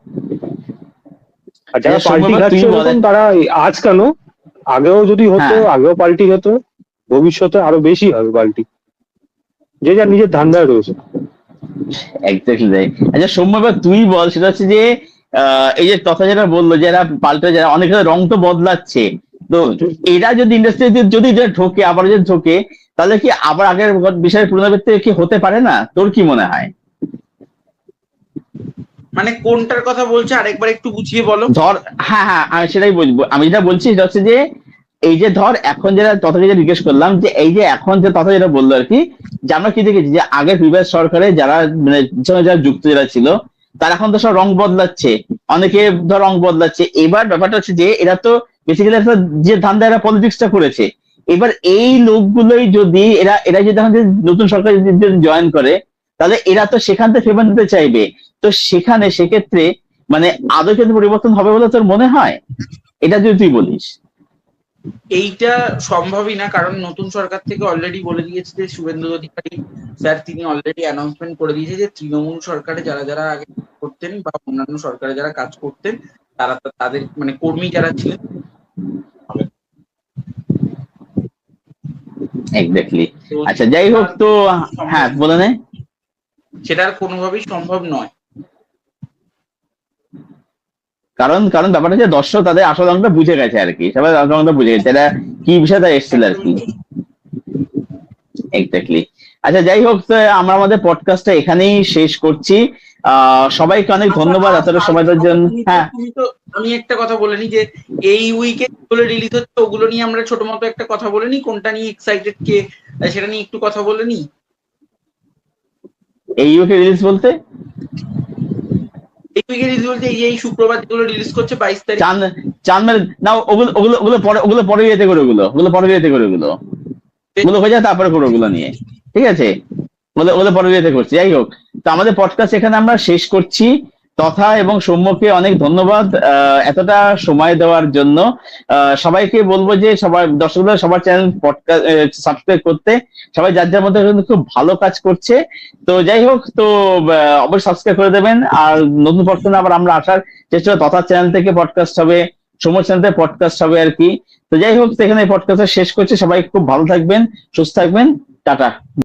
আর যারা পাল্টি সৌম্যবাদ খাচ্ছে তুমি বলে, ওরকম, তারা আজ কেন, আগেও যদি হতো, হ্যাঁ আগেও পাল্টি হতো, ভবিষ্যতে আরো বেশি হবে পাল্টি। যে যার নিজের ধান্দায় রয়েছে। এক্স্যাক্টলি তাই। আচ্ছা সৌম্যবাদ তুই বল, সেটা হচ্ছে যে এই যে তথা যেটা বললো যে এরা পাল্টে, যারা অনেকে রং তো বদলাচ্ছে, তো এরা যদি ইন্ডাস্ট্রিতে যদি ঢোকে, আবার যদি ঢোকে, তাহলে কি আবার আগের বিষয়ের পুনরাবৃত্তি কি হতে পারে না? তোর কি মনে হয়? মানে কোনটার কথা বলছো আরেকবার একটু বুঝিয়ে বলো। ধর, হ্যাঁ হ্যাঁ, আমি সেটাই বলবো। আমি যেটা বলছি সেটা হচ্ছে যে এই যে ধর এখন যেটা তথাকে যে জিজ্ঞেস করলাম, যে এই যে এখন যে তথা যেটা বললো আর কি, যে আমরা কি দেখেছি যে আগের প্রিভিয়াস সরকারে যারা মানে যারা যুক্ত যারা ছিল, তারা এখন তো সব রং বদলাচ্ছে, অনেকে ধর রং বদলাচ্ছে। এবার ব্যাপারটা হচ্ছে যে এরা তো বেসিক্যালি একটা যে ধান্দা এরা পলিটিক্সটা করেছে, এবার এই লোকগুলোই যদি এরা এরা যদি এখন নতুন সরকার যদি জয়েন করে, তাহলে এরা তো সেখান থেকে ফেভার নিতে চাইবে। তো সেখানে সেক্ষেত্রে মানে আদৌ কিন্তু পরিবর্তন হবে বলে তোর মনে হয়? এটা যদি তুই বলিস। এইটা সম্ভবই না, কারণ নতুন সরকার থেকে অলরেডি বলে দিয়েছে যে শুভেন্দু অধিকারী স্যার তিনি অলরেডি অ্যানাউন্সমেন্ট করে দিয়েছে যে তৃণমূল সরকারে যারা যারা আগে করতেন বা অন্যান্য সরকারে যারা কাজ করতেন, তারা তাদের মানে কর্মী যারা ছিলেন হবে। এক্স্যাক্টলি। তো আচ্ছা যাই হোক, তো হ্যাঁ বলে নে। সেটা আর কোনোভাবেই সম্ভব নয়। কারণ কারণ ব্যাপারটা যে দর্শক তাদের আসল অঙ্কটা বুঝে গেছে আর কি, সবাই আসল অঙ্কটা বুঝে গেছে, এটা কি বিষয়টা এসেছিল আর কি। এক্স্যাক্টলি। আচ্ছা যাই হোক, তো আমরা আমাদের পডকাস্টটা এখানেই শেষ করছি। সবাইকে অনেক আচ্ছা, ধন্যবাদ এতটা সময় দেওয়ার জন্য। হ্যাঁ, আমি একটা কথা বলে নি যে এই উইকে যেগুলো রিলিজ হচ্ছে ওগুলো নিয়ে আমরা ছোট মতো একটা কথা বলে নি, কোনটা নিয়ে এক্সাইটেড কে সেটা নিয়ে একটু কথা বলে নি। এই উইকে রিলিজ বলতে এই উইকে রিলিজ বলতে এই শুক্রবার যেগুলো রিলিজ করছে 22 তারিখ। চাঁদ চাঁদ মেরে না, ওগুলো ওগুলো ওগুলো পরে যেতে করে, ওগুলো পরে যেতে করে, ওগুলো হয়ে যায় তারপরে করো ওগুলো নিয়ে, ঠিক আছে? ওগুলো ওগুলো পরে যেতে করছি। যাই হোক, তো আমাদের পডকাস্ট এখানে আমরা শেষ করছি। তথা এবং সৌম্যকে অনেক ধন্যবাদ এতটা সময় দেওয়ার জন্য। সবাইকে বলবো যে সবাই দর্শকদের সবার চ্যানেল পডকাস্ট সাবস্ক্রাইব করতে। সবাই যার যার মধ্যে কিন্তু খুব ভালো কাজ করছে। তো যাই হোক, তো অবশ্যই সাবস্ক্রাইব করে দেবেন। আর নতুন পডকাস্ট আবার আমরা আসার চেষ্টা, তথা চ্যানেল থেকে পডকাস্ট হবে, সৌম্য চ্যানেল থেকে পডকাস্ট হবে আর কি। তো যাই হোক, এখানে পডকাস্ট শেষ করছি। সবাই খুব ভালো থাকবেন, সুস্থ থাকবেন, টাটা।